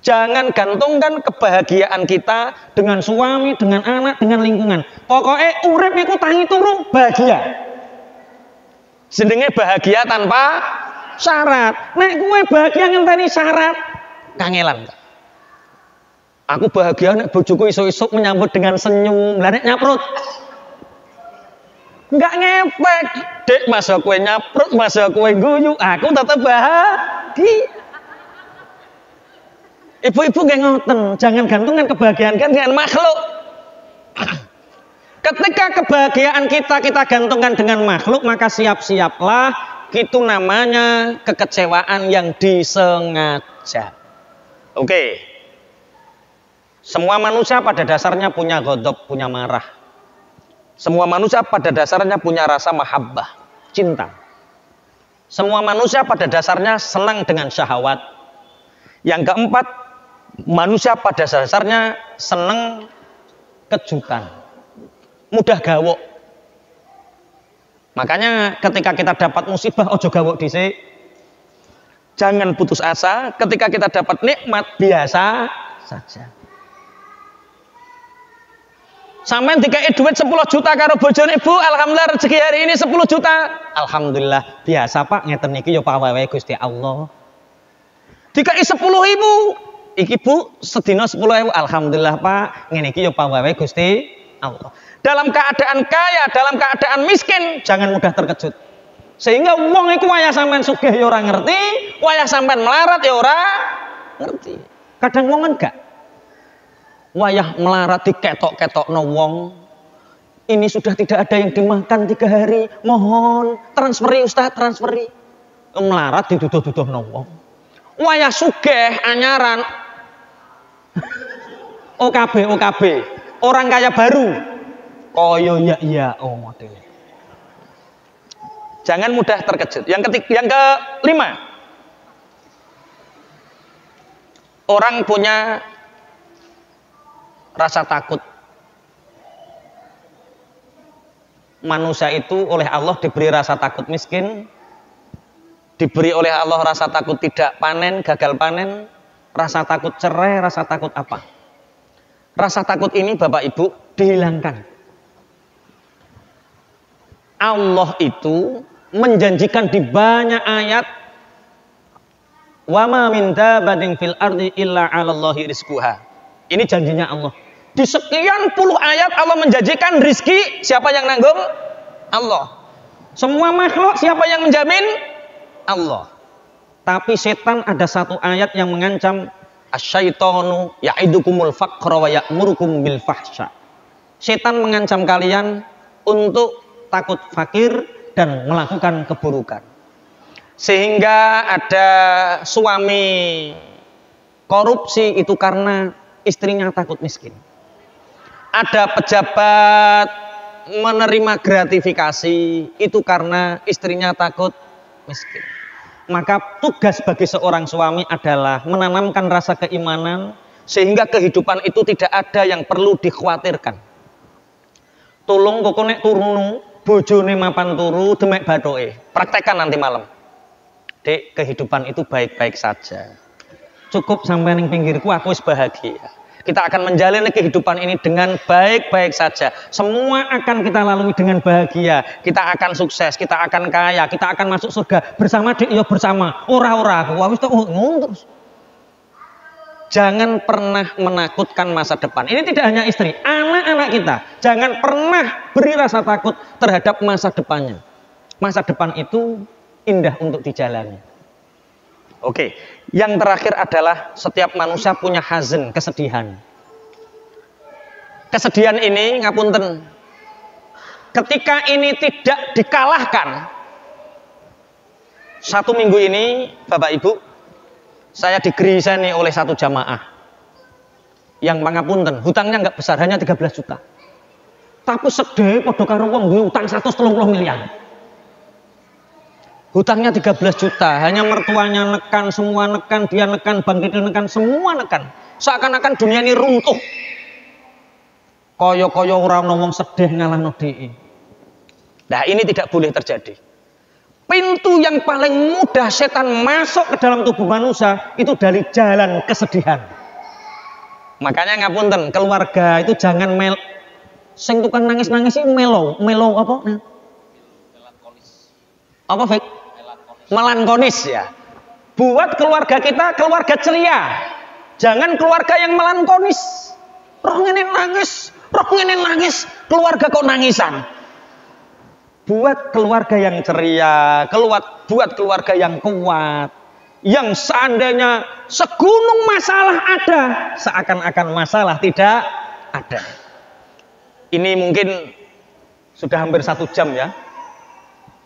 Jangan gantungkan kebahagiaan kita dengan suami, dengan anak, dengan lingkungan. Pokoknya urip iku tangi turu bahagia. Jenenge bahagia tanpa syarat. Nek kowe bahagia ngenteni syarat, kangelan. Aku bahagia nek bojoku isuk-isuk menyambut dengan senyum. Lah nek nyaprut enggak ngepek. Dek, masa kowe nyaprut, masa kowe guyu, aku tetap bahagia. Ibu-ibu nggih ngoten, jangan gantungkan kebahagiaan kan dengan makhluk. Ketika kebahagiaan kita gantungkan dengan makhluk, maka siap-siaplah itu namanya kekecewaan yang disengaja. Oke. Semua manusia pada dasarnya punya ghadab, punya marah. Semua manusia pada dasarnya punya rasa mahabbah, cinta. Semua manusia pada dasarnya senang dengan syahwat. Yang keempat, manusia pada dasarnya senang kejutan. Mudah gawok. Makanya ketika kita dapat musibah ojo gawok dhisik. Jangan putus asa, ketika kita dapat nikmat biasa saja. Sampeyan dikai duit 10 juta karo bojone Bu, alhamdulillah rezeki hari ini 10 juta. Alhamdulillah, biasa Pak, ngeten niki yo pawewe Gusti Allah. Dikai 10.000. Iki Bu, sedina 10.000. Alhamdulillah Pak, ngene iki yo pawewe Gusti Allah. Dalam keadaan kaya, dalam keadaan miskin, jangan mudah terkejut. Sehingga wong iku wayah sampean sugih ya ora ngerti, wayah sampean melarat ya ora ngerti. Kadang wong enggak. Wayah melarat diketok-ketokno wong. Ini sudah tidak ada yang dimakan 3 hari. Mohon transferi Ustaz, transferi. Melarat dituduh-tuduhno wong. Wayah sugih anyaran. OKB. Orang kaya baru. Koyo ya oh modelnya. Jangan mudah terkejut. Yang kelima, orang punya rasa takut. Manusia itu oleh Allah diberi rasa takut miskin, diberi oleh Allah rasa takut tidak panen, gagal panen, rasa takut cerai, rasa takut apa? Rasa takut ini Bapak Ibu dihilangkan. Allah itu menjanjikan di banyak ayat, wa ma min dabatin fil ardi illa 'alallahi rizquha. Ini janjinya Allah. Di sekian puluh ayat Allah menjanjikan rizki, siapa yang nanggung? Allah. Semua makhluk siapa yang menjamin? Allah. Tapi setan ada satu ayat yang mengancam, asyaitonu ya'idukumul faqra wa ya'murukum bil fahsya. Setan mengancam kalian untuk takut fakir dan melakukan keburukan. Sehingga ada suami korupsi itu karena istrinya takut miskin. Ada pejabat menerima gratifikasi itu karena istrinya takut miskin. Maka tugas bagi seorang suami adalah menanamkan rasa keimanan sehingga kehidupan itu tidak ada yang perlu dikhawatirkan. Tolong kok nek turunu bojone mapan turu demek bathoke. Praktekkan nanti malam. Dek, kehidupan itu baik-baik saja. Cukup sampai ning pinggirku aku wis bahagia. Kita akan menjalani kehidupan ini dengan baik-baik saja. Semua akan kita lalui dengan bahagia. Kita akan sukses, kita akan kaya, kita akan masuk surga bersama Dek, ya bersama. Ora aku wis tok ngono terus. Jangan pernah menakutkan masa depan. Ini tidak hanya istri, anak-anak kita. Jangan pernah beri rasa takut terhadap masa depannya. Masa depan itu indah untuk dijalani. Oke, yang terakhir adalah setiap manusia punya hazan, kesedihan. Kesedihan ini, ngapunten, ketika ini tidak dikalahkan, 1 minggu ini, Bapak Ibu, saya digeriseni oleh satu jamaah yang pangapunten, hutangnya nggak besar, hanya 13 juta. Tapi sedih padha karo wong duwe utang 130 miliar. Hutangnya 13 juta, hanya mertuanya nekan, semua nekan, dia nekan, bank itu nekan, semua nekan. Seakan-akan dunia ini runtuh. Kaya-kaya ora ono wong sedih ngalahno dhek. Nah, ini tidak boleh terjadi. Pintu yang paling mudah setan masuk ke dalam tubuh manusia itu dari jalan kesedihan. Makanya ngapunten, keluarga itu jangan sing tukang nangis-nangis ini melo apa? Apa, Fik? Melankolis ya. Buat keluarga kita keluarga ceria. Jangan keluarga yang melankolis. Roh ngene nangis, keluarga kok nangisan. Buat keluarga yang ceria, buat keluarga yang kuat, yang seandainya segunung masalah ada, seakan-akan masalah tidak ada. Ini mungkin sudah hampir 1 jam ya.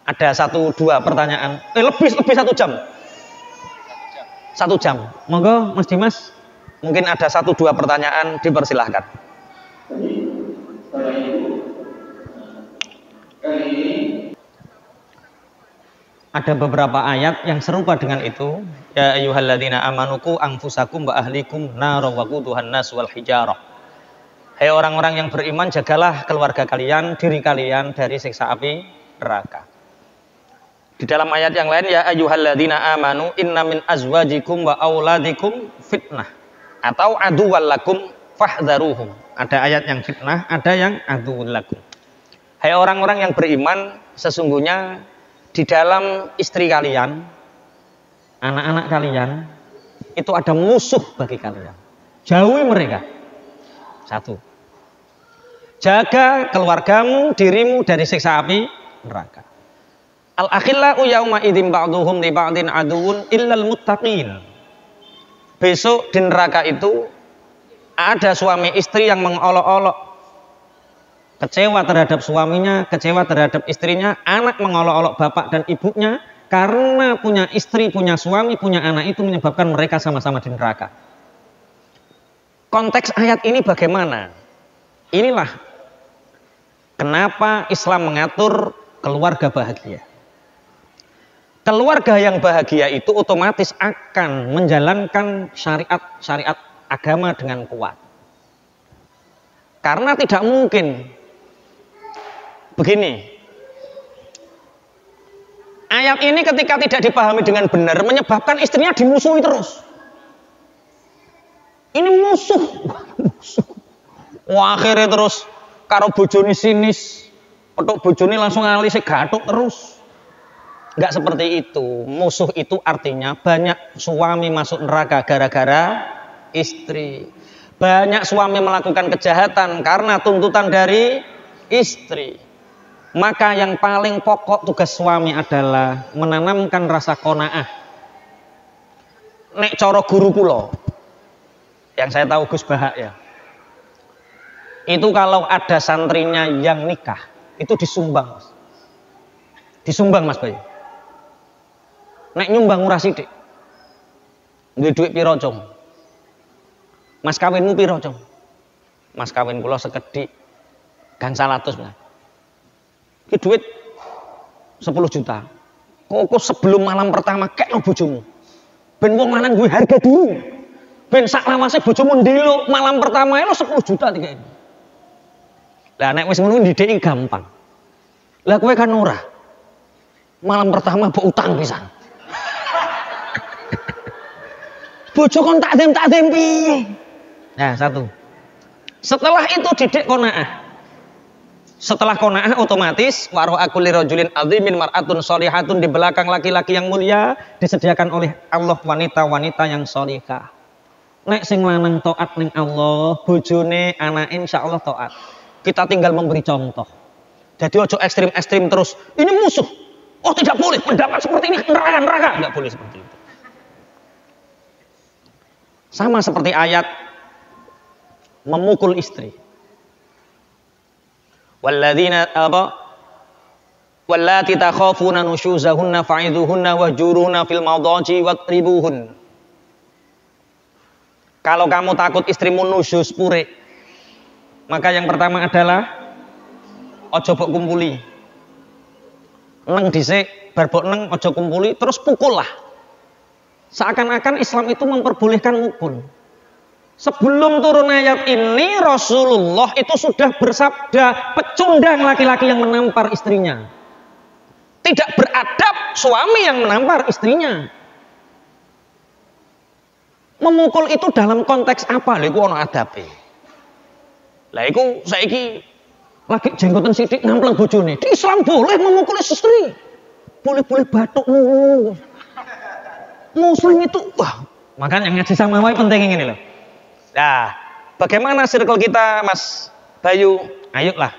Ada 1-2 pertanyaan. Lebih 1 jam. 1 jam. Monggo Mas Dimas. Mungkin ada 1-2 pertanyaan, dipersilahkan. Ada beberapa ayat yang serupa dengan itu. Ya ayyuhalladzina amanuku anfusakum wa ahlikum nar wa quduhan nas wal hijarah. Hai orang-orang yang beriman, jagalah keluarga kalian, diri kalian dari siksa api neraka. Di dalam ayat yang lain, ya ayyuhalladzina amanu inna min azwajikum wa auladikum fitnah atau aduwwal lakum fahdharuhum. Ada ayat yang fitnah, ada yang aduwwal lakum. Hai orang-orang yang beriman, sesungguhnya di dalam istri kalian, anak-anak kalian, itu ada musuh bagi kalian. Jauhi mereka. 1. Jaga keluargamu, dirimu dari siksa api neraka. Al-akhillau yauma idzin ba'duhum li ba'din aduwwun illal muttaqin. Besok di neraka itu ada suami istri yang mengolok-olok, kecewa terhadap suaminya, kecewa terhadap istrinya, anak mengolok-olok bapak dan ibunya karena punya istri, punya suami, punya anak, itu menyebabkan mereka sama-sama di neraka. Konteks ayat ini bagaimana? Inilah kenapa Islam mengatur keluarga bahagia. Keluarga yang bahagia itu otomatis akan menjalankan syariat agama dengan kuat. Karena tidak mungkin begini. Ayat ini ketika tidak dipahami dengan benar menyebabkan istrinya dimusuhi terus. Ini musuh. Wah, akhirnya terus karo bojone sinis, petuk bojone langsung alise gathuk terus. Enggak seperti itu. Musuh itu artinya banyak suami masuk neraka gara-gara istri. Banyak suami melakukan kejahatan karena tuntutan dari istri. Maka yang paling pokok tugas suami adalah menanamkan rasa qanaah. Nek cara guru kula, yang saya tahu Gus Bahak ya, itu kalau ada santrinya yang nikah, itu disumbang. Disumbang Mas Bayu. Nek nyumbang murah sithik. Duwe dhuwit pira, Cung? Mas kawinmu pira, Cung? Mas kawin kula sekedhik gangsal atus, Mas. Iki duit 10 juta. Kok sebelum malam pertama kekno bojomu. Ben wong lanang duwe harga diri. Ben sak lawase bojomu ndelok malam pertama lo 10 juta dikene. Lah nek wis ngono ndidiki gampang. Lah kowe kan ora. Malam pertama mbok utang pisan. Bojo kon tak dem piye? Nah, 1. Setelah itu didik qanaah. Setelah qanaah otomatis waro akuli rajulin azimin mar'atun sholihatun, di belakang laki-laki yang mulia disediakan oleh Allah wanita-wanita yang sholihah. Nek sing lanang taat ning Allah, bojone, anake insyaallah taat. Kita tinggal memberi contoh. Jadi ojo ekstrim-ekstrim terus. Ini musuh. Oh tidak boleh pendapat seperti ini, neraka. Enggak boleh seperti itu. Sama seperti ayat memukul istri. Walladzina wallati takhafuna nusyuzahunna fa'idhuhunna wahjuruhunna fil madaji wadribuhun. Kalau kamu takut istrimu nusyuz pure, maka yang pertama adalah ojo mbok kumpuli. Neng dhisik, bar mbok neng ojo kumpuli, terus pukul lah. Seakan-akan Islam itu memperbolehkan mukul. Sebelum turun ayat ini, Rasulullah itu sudah bersabda, pecundang laki-laki yang menampar istrinya. Tidak beradab suami yang menampar istrinya. Memukul itu dalam konteks apa? Lha iku ono adabe. Lah iku saiki lagi jenggotan sithik nampleng bojone. Di Islam boleh memukul istri. Boleh-boleh batuk. Muslim itu wah, makanya ngaji sama wae penting ini loh. Nah, bagaimana circle kita, Mas Bayu? Ayolah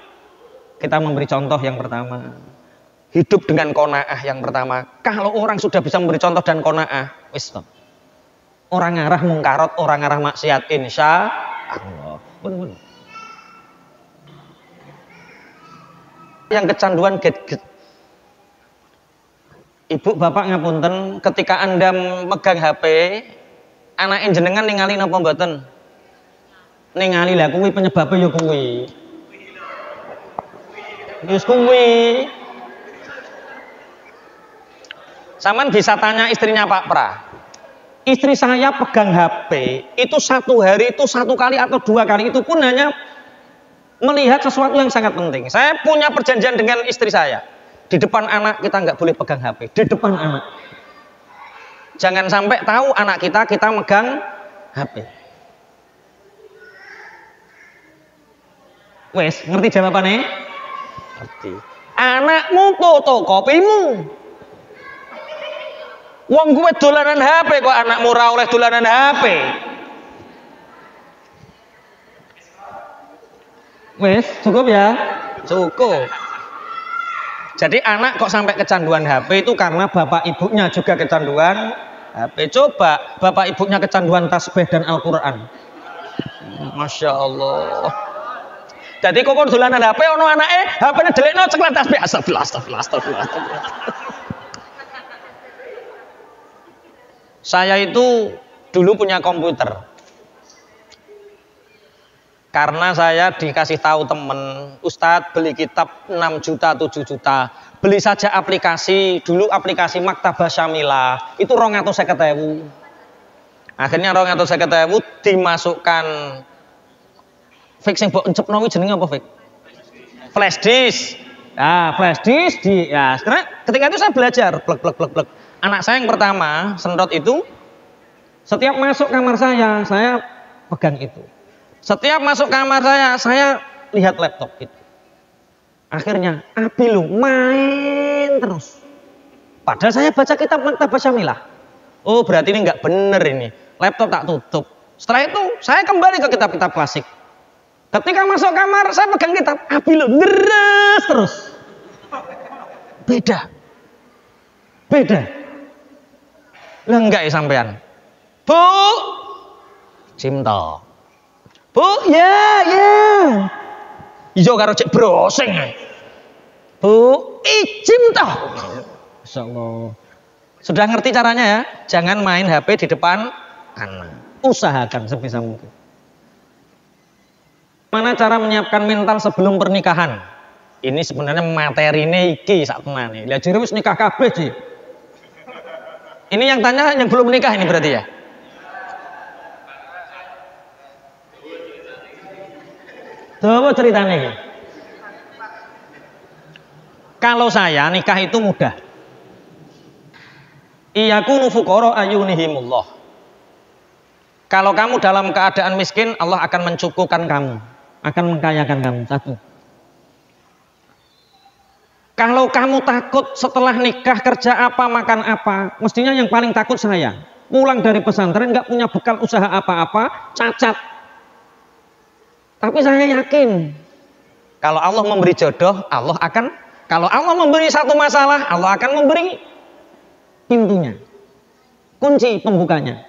kita memberi contoh yang pertama. Hidup dengan qanaah yang pertama. Kalau orang sudah bisa memberi contoh dan qanaah, wis to. Orang ngarah mungkarot, orang ngarah maksiat, insya Allah. Bener. Yang kecanduan gadget. Ibu bapak ngapunten, ketika Anda megang HP, anak jenengan ningali napa mboten? Ningali lah kuwi penyebabnya ya kuwi. Wis kuwi. Saman bisa tanya istrinya Pak Pra. Istri saya pegang HP itu satu hari itu 1 kali atau 2 kali, itu pun hanya melihat sesuatu yang sangat penting. Saya punya perjanjian dengan istri saya. Di depan anak kita nggak boleh pegang HP. Di depan anak. Jangan sampai tahu anak kita megang HP. Wes, ngerti jawabannya? Ngerti. Anakmu fotokopimu. Wong gue dolanan HP kok anakmu ora oleh dolanan HP. Wes, cukup ya? Cukup. Jadi anak kok sampai kecanduan HP itu karena bapak ibunya juga kecanduan HP. Coba bapak ibunya kecanduan tasbih dan Al-Quran. Masya Allah. Jadi kok dolanan HP ono anake HP-ne delikno ceklan tasbih. Astagfirullah. Saya itu dulu punya komputer. Karena saya dikasih tahu temen, Ustadz beli kitab 6 juta, 7 juta. Beli saja aplikasi, dulu aplikasi Maktabah Syamilah, itu 250.000. Akhirnya 250.000 dimasukkan. Fix yang mbok encepno kuwi jenenge apa, Fix? Flash disk. Nah, flash disk ya, karena ketika itu saya belajar, plek. Anak saya yang pertama, Sendot itu, setiap masuk kamar saya pegang itu. Setiap masuk kamar saya lihat laptop itu. Akhirnya, Abi lu main terus. Padahal saya baca kitab Maktabah Syamilah. Oh, berarti ini nggak bener ini. Laptop tak tutup. Setelah itu, saya kembali ke kitab-kitab klasik. Ketika masuk kamar, saya pegang kitab. Abi lu terus. Beda. Lah enggak ya sampean. Bu. Cinta. Bu, ya. Ijo karo cek browsing. Bu, cinta. Masyaallah. Sudah ngerti caranya ya? Jangan main HP di depan anak. Usahakan sebisa mungkin. Mana cara menyiapkan mental sebelum pernikahan? Ini sebenarnya materine iki sak tenane. Lah jare wis nikah kabeh, Ji. Ini yang tanya yang belum menikah ini berarti ya? Coba ceritanya ini. Kalau saya nikah itu mudah. Iyakunu fuqara ayunihimullah. Kalau kamu dalam keadaan miskin, Allah akan mencukupkan kamu, akan mengkayakan kamu. 1. Kalau kamu takut setelah nikah kerja apa, makan apa, mestinya yang paling takut saya. pulang dari pesantren nggak punya bekal usaha apa-apa, cacat. Tapi saya yakin kalau Allah memberi jodoh, kalau Allah memberi satu masalah, Allah akan memberi pintunya, kunci pembukanya.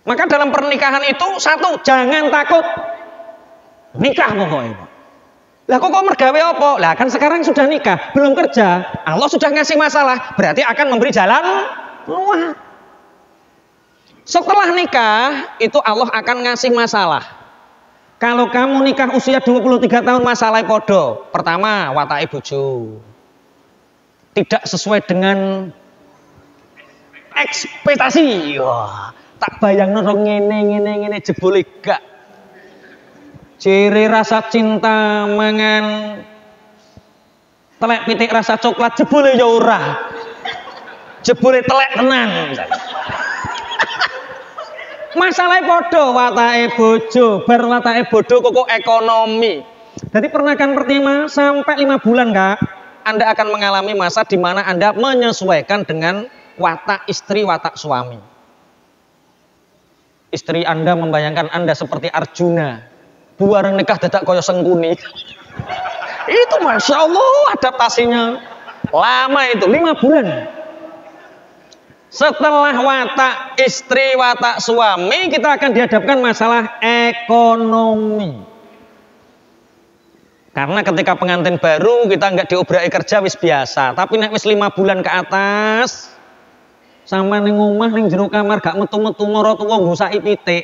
Maka dalam pernikahan itu satu, jangan takut nikah pokoknya. Lah kok mergawe apa? Lah kan sekarang sudah nikah, belum kerja, Allah sudah ngasih masalah, berarti akan memberi jalan keluar. Setelah nikah itu Allah akan ngasih masalah. Kalau kamu nikah usia 23 tahun masalah podo. Pertama, watake bojo. Tidak sesuai dengan ekspektasi. Wah, tak bayangno ngene jebule gak. Ciri rasa cinta mangan telek pitik rasa coklat jebule ya ora. Jebule telek tenan. Masalah podo watake bojo, bar watake bodo kok ekonomi. Jadi pernikahan pertama sampai 5 bulan Kak, Anda akan mengalami masa di mana Anda menyesuaikan dengan watak istri, watak suami. Istri Anda membayangkan Anda seperti Arjuna, buareng nikah dadak kaya Sengkuni. Itu Masya Allah adaptasinya lama itu 5 bulan. Setelah watak istri, watak suami, kita akan dihadapkan masalah ekonomi. Karena ketika pengantin baru kita nggak diobrai kerja wis biasa, tapi nek wis 5 bulan ke atas, sama ning omah ning jero kamar gak metu-metu maratuwa ngusaki pitik.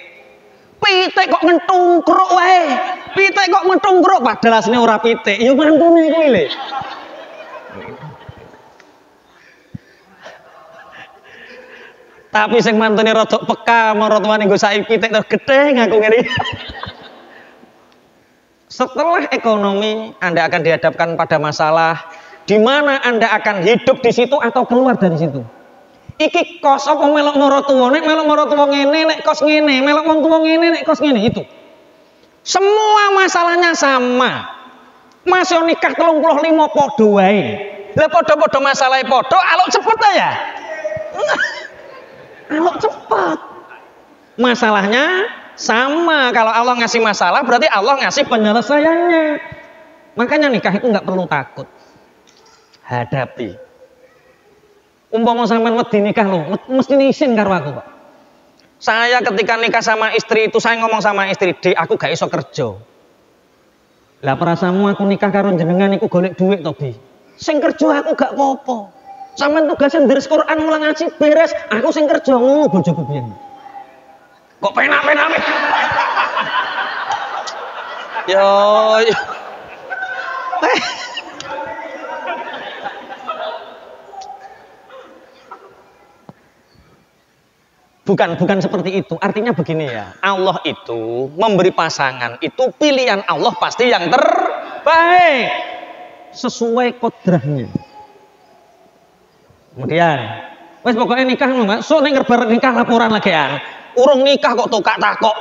Pitik kok ngentungkruk wae. Pitik kok ngentungkruk padahal asline ora pitik. Ya mantune kuwi lho. Tapi sing mantune rodok peka maratuwane ngusaki pitik terus gedhe ngaku ngene. Setelah ekonomi, Anda akan dihadapkan pada masalah di mana Anda akan hidup di situ atau keluar dari situ. Iki kos apa melok maratuwa, nek melok maratuwa ngene, nek kos ngene, melok wong tuwa ngene, nek kos ngene itu. Semua masalahnya sama. Mas yo nikah 35 padha wae. Lah padha-padha masalahe padha, alok cepet ya. Alok cepet. Masalahnya sama. Kalau Allah ngasih masalah berarti Allah ngasih penyelesaiannya. Makanya nikah itu nggak perlu takut. Hadapi. Umpama sampean wedi nikah lho, mesti isin karo aku kok. Saya ketika nikah sama istri itu saya ngomong sama istri, "Dek, aku gak iso kerja." Lah perasaanmu aku nikah karo jenengan iku golek duit to, Bi? Sing kerja aku gak apa-apa. Sampeyan tugasnya ndres Quran mulang ngaji beres, aku sing kerja ngono bojoku biyen. Kok penak-penak. Yo. Bukan seperti itu. Artinya begini ya. Allah itu memberi pasangan itu pilihan Allah pasti yang terbaik sesuai kodrahnya. Kemudian, wes pokoknya nikah Mbak. So ning ngerbar nikah laporan lagi ya. Urung nikah kok tukak takok.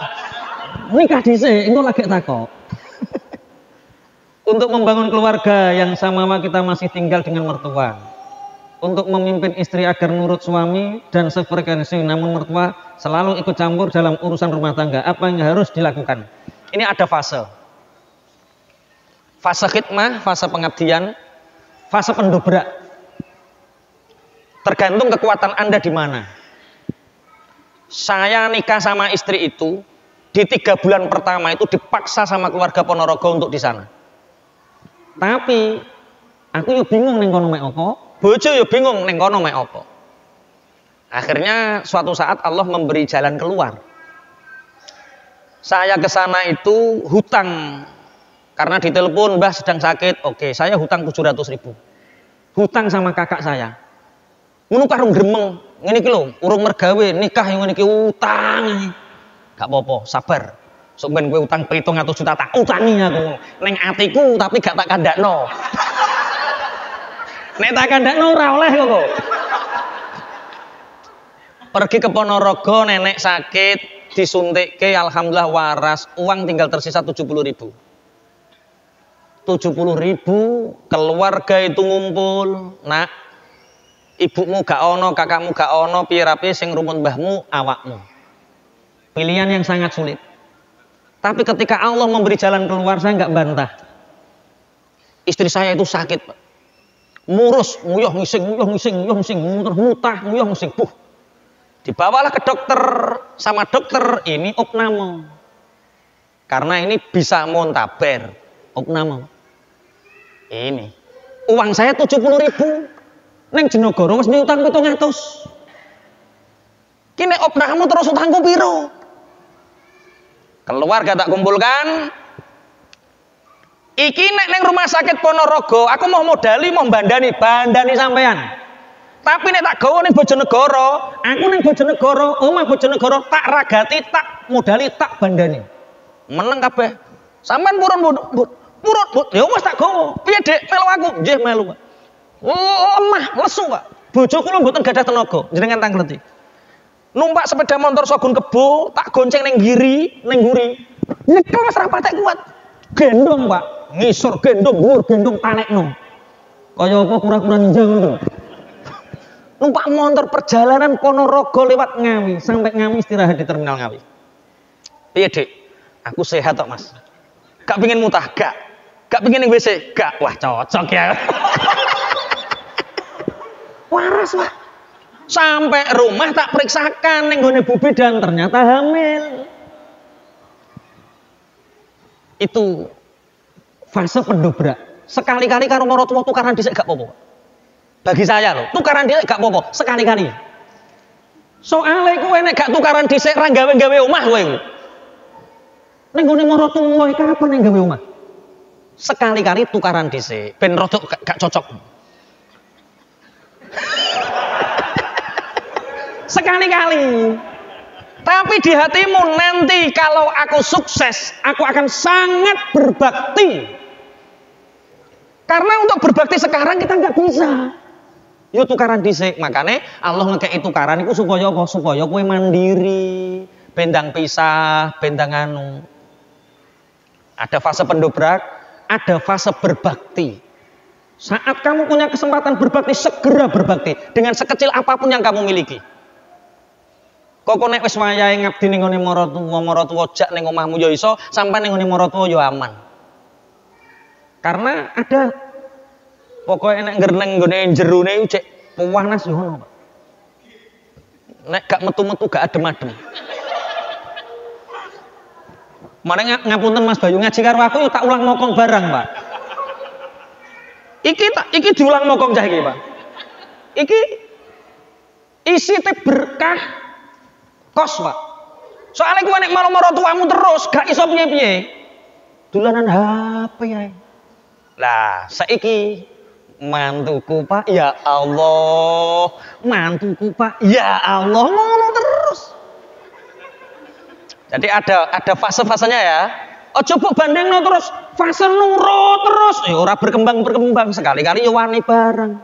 Nikah dhisik, engko lagi takok. Untuk membangun keluarga yang sama kita masih tinggal dengan mertua. Untuk memimpin istri agar nurut suami dan sefrekuensi, namun mertua selalu ikut campur dalam urusan rumah tangga. Apa yang harus dilakukan? Ini ada fase. Fase khidmah, fase pengabdian, fase pendobrak. Tergantung kekuatan Anda di mana. Saya nikah sama istri itu di 3 bulan pertama itu dipaksa sama keluarga Ponorogo untuk di sana. Tapi aku yo bingung ning kono mek apa. Bojo ya bingung ning kono mek apa. Akhirnya suatu saat Allah memberi jalan keluar. Saya ke sana itu hutang. Karena ditelepon, "Mbah sedang sakit." Oke, saya hutang 700.000. Hutang sama kakak saya. Ngono karo gremeng. Ngene iki lho, urung mergawe, nikah yang ngene iki utang. Gak apa-apa, sabar. Sok ben kowe utang 700 juta tak utangi aku. Ning atiku tapi gak tak kandakno. Nek tak kandakno ora oleh kok. Pergi ke Ponorogo, nenek sakit, disuntikke, alhamdulillah waras, uang tinggal tersisa 70.000. 70.000, keluarga itu ngumpul. Nak, Ibumu gak ono, kakakmu gak ono, piye rapi sing rumun mbahmu awakmu. Pilihan yang sangat sulit. Tapi ketika Allah memberi jalan keluar, saya nggak bantah. Istri saya itu sakit, Pak. Murus, nguyuh ngising, muntah, nguyuh ngising. Dibawalah ke dokter, sama dokter ini opname. Karena ini bisa muntaber, opname. Ini uang saya 70.000. Neng Jenogoro wis diutang 700. Kini opname terus utangku piro? Keluarga tak kumpulkan. Iki nek neng rumah sakit Ponorogo, aku mau modali mau bandani sampean. Tapi nek tak gawa ning Bojonegoro, aku ning Bojonegoro, omah Bojonegoro tak ragati, tak modali, tak bandani. Meneng kabeh. Sampean purun, Bu. Ya wis tak gawa. Piye, Dik? Melu aku. Nggih, melu, Pak. Lemah, lesu, Pak. Bojo kula mboten gadah tenaga, jenengan tak ngerti. Numpak sepeda motor Sogun Kebo, tak gonceng ning ngiri, ning nguri. Nyekel wis ra patek kuat. Gendong, Pak. Ngisor gendong, dhuwur gendong tanekno. Kaya apa kura-kura ninja ngono. Numpak motor perjalanan Ponorogo lewat Ngawi, sampai Ngawi istirahat di terminal Ngawi. Piye, Dik? Aku sehat kok, Mas. Gak pengin mutah, gak. Gak pengin ning WC, gak. Wah, cocok ya. Waras, Pak. Sampai rumah tak periksakan ning gone Bu Bidan, ternyata hamil. Itu fase pendobrak. Sekali-kali karo mara tuwa tukaran dhisik gak apa-apa. Bagi saya loh, tukaran dhisik gak apa-apa, sekali-kali. Soale kowe nek gak tukaran dhisik ra gawe-gawe omah kowe. Ning gone mara tuwa iki kapan ning gawe omah? Sekali-kali tukaran dhisik, ben rada gak cocok. Sekali-kali. Tapi di hatimu nanti kalau aku sukses, aku akan sangat berbakti. Karena untuk berbakti sekarang kita nggak bisa. Yuk tukaran dhisik. Makanya Allah ngekei tukaran itu supaya apa? Supaya kowe mandiri, bendang pisah, bendang anu. Ada fase pendobrak, ada fase berbakti. Saat kamu punya kesempatan berbakti, segera berbakti dengan sekecil apapun yang kamu miliki. Kok nek wis wayahe ngabdi ning ngene mara tuwa jak ning omahmu ya iso, sampean ning ngene mara tuwa ya aman. Karena ada pokoknya nek ngerneng nggone jerone iku cek panas yo ngono, Pak. Nek gak metu-metu gak adem-adem. Mane ngapunten Mas Bayu ngaji karo aku yo tak ulang mokong barang, Pak. Iki diulang mokong cah iki, Pak. Iki isine berkah kos, Pak. Soalnya gue nek maro-maro tuamu terus gak iso piye-piye. Dolanan HP ae. Lah, saiki mantuku, Pak, ya Allah. Mantuku, Pak, ya Allah, ngono terus. Jadi ada fase-fasenya ya. Ojo mbok bandingno terus fase nurut terus. Ora berkembang sekali-kali yo wani bareng.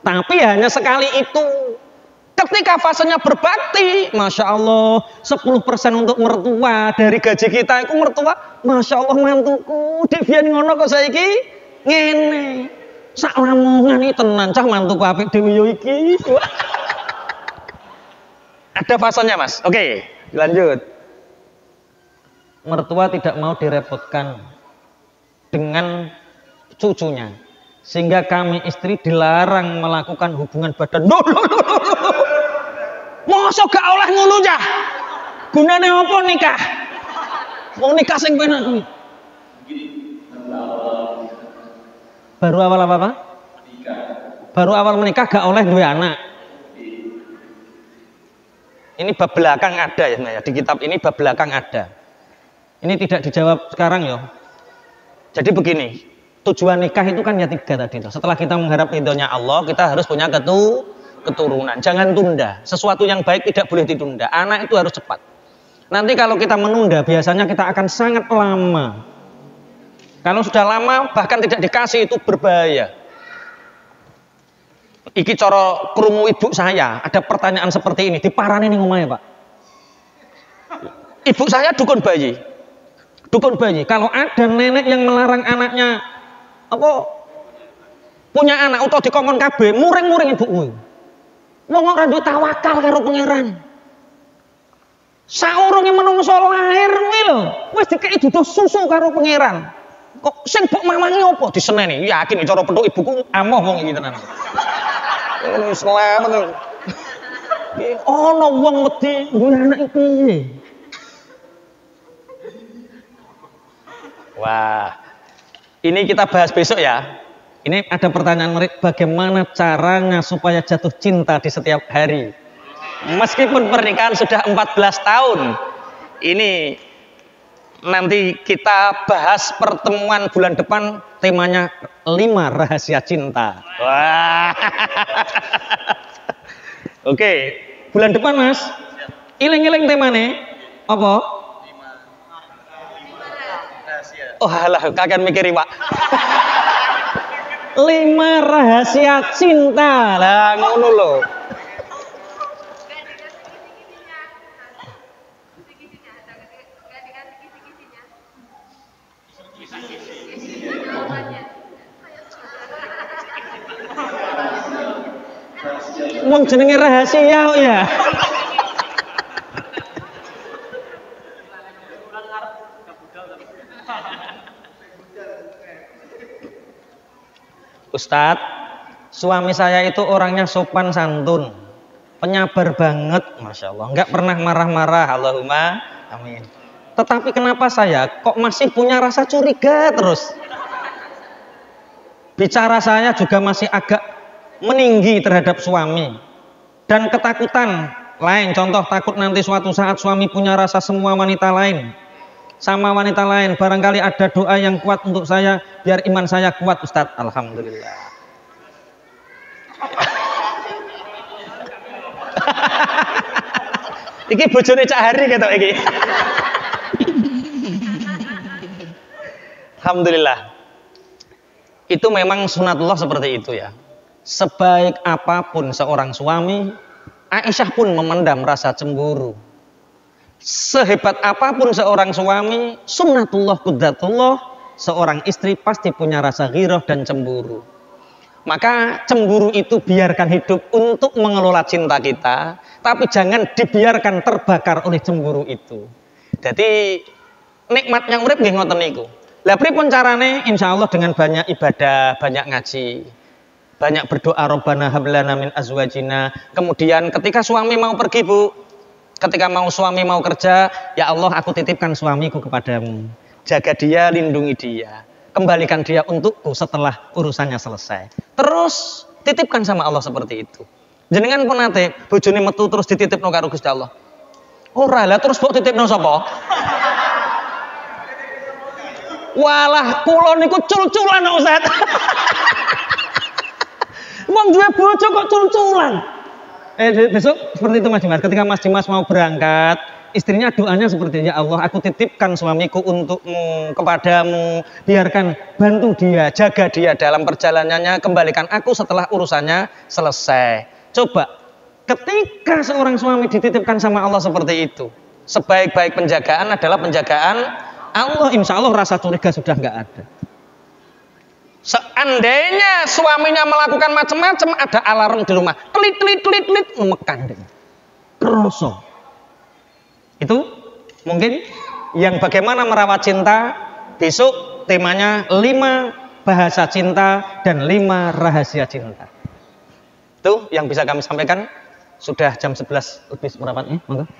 Tapi hanya sekali itu. Ketika fasenya berbakti, Masya Allah, 10% untuk mertua dari gaji kita itu mertua, Masya Allah mantuku, Devian ngono kok saiki ngene. Sak lamongan iki tenan cah mantuku apik dhewe yo iki. Ada fasenya, Mas. Oke, lanjut. Mertua tidak mau direpotkan dengan cucunya. Sehingga kami istri dilarang melakukan hubungan badan. Mosok gak oleh ngono cah. Gunane apa nikah? Wong nikah sing penak kuwi. Baru awal apa? Baru awal menikah gak oleh duwe anak. Ini bab belakang ada ya, di kitab ini bab belakang ada. Ini tidak dijawab sekarang ya. Jadi begini. Tujuan nikah itu kan ya 3 tadi. Setelah kita mengharap ridhonya Allah, kita harus punya keturunan. Jangan tunda. Sesuatu yang baik tidak boleh ditunda. Anak itu harus cepat. Nanti kalau kita menunda, biasanya kita akan sangat lama. Kalau sudah lama, bahkan tidak dikasih, itu berbahaya. Iki cara krungu ibu saya, ada pertanyaan seperti ini. Diparani ning omahe, Pak. Ibu saya dukun bayi. Dukun bayi. Kalau ada nenek yang melarang anaknya punya anak atau dikongkon KB, muring-muring ibumu. Wong ora duwe tawakal karo pangeran. Saurunge menungso lahir kuwi lho, wis dikeki duduh susu karo pangeran. Kok sing mbok mamangi apa diseneni? Yakin cara petuk ibuku amoh wong iki tenan. Wis selamat. Ono wong wedi duwe anak iki. Wah. Ini kita bahas besok ya. Ini ada pertanyaan menarik, bagaimana caranya supaya jatuh cinta di setiap hari? Meskipun pernikahan sudah 14 tahun. Ini nanti kita bahas pertemuan bulan depan, temanya 5 rahasia cinta. Wah. Oke, bulan depan Mas. Iling-iling temane apa? 5 rahasia. Oh alah, kakek mikiri, Pak. 5 rahasia cinta. Lah ngono lho. Wong jenenge rahasia kok ya. Ustadz, suami saya itu orangnya sopan santun, penyabar banget, masya Allah, nggak pernah marah-marah, Allahumma amin. Tetapi kenapa saya kok masih punya rasa curiga terus? Bicara saya juga masih agak meninggi terhadap suami dan ketakutan lain. Contoh, takut nanti suatu saat suami punya rasa semua wanita lain, sama wanita lain. Barangkali ada doa yang kuat untuk saya biar iman saya kuat, Ustadz. Alhamdulillah. Iki bojone Cak Hari gitu iki. Alhamdulillah. Itu memang sunatullah seperti itu ya. Sebaik apapun seorang suami, Aisyah pun memendam rasa cemburu. Sehebat apapun seorang suami, sunnatullah qudratullah, seorang istri pasti punya rasa ghirah dan cemburu. Maka cemburu itu biarkan hidup untuk mengelola cinta kita, tapi jangan dibiarkan terbakar oleh cemburu itu. Jadi nikmatnya urip nggih ngoten niku. Lah pripun carane? Insyaallah dengan banyak ibadah, banyak ngaji, banyak berdoa, Rabbana hab lana min azwajina. Kemudian ketika suami mau pergi, Bu, ketika suami mau kerja, ya Allah aku titipkan suamiku kepadamu. Jaga dia, lindungi dia. Kembalikan dia untukku setelah urusannya selesai. Terus titipkan sama Allah seperti itu. Jenengan pun nate bojone metu terus dititipno karo Gusti Allah. Ora lah terus mbok titipno sapa? Walah kula niku cul-culan Ustaz. Wong duwe bojo kok cul-culan. Besok seperti itu Mas Dimas. Ketika Mas Dimas mau berangkat, istrinya doanya seperti, ya Allah aku titipkan suamiku untukmu, kepadamu, biarkan bantu dia, jaga dia dalam perjalanannya, kembalikan aku setelah urusannya selesai. Coba ketika seorang suami dititipkan sama Allah seperti itu, sebaik-baik penjagaan adalah penjagaan Allah, insya Allah rasa curiga sudah nggak ada. Seandainya suaminya melakukan macam-macam, ada alarm di rumah, telit, memekan dia. Kroso. Itu mungkin yang bagaimana merawat cinta. Besok temanya 5 bahasa cinta dan 5 rahasia cinta. Itu yang bisa kami sampaikan. Sudah jam 11 lebih seperempat. Monggo.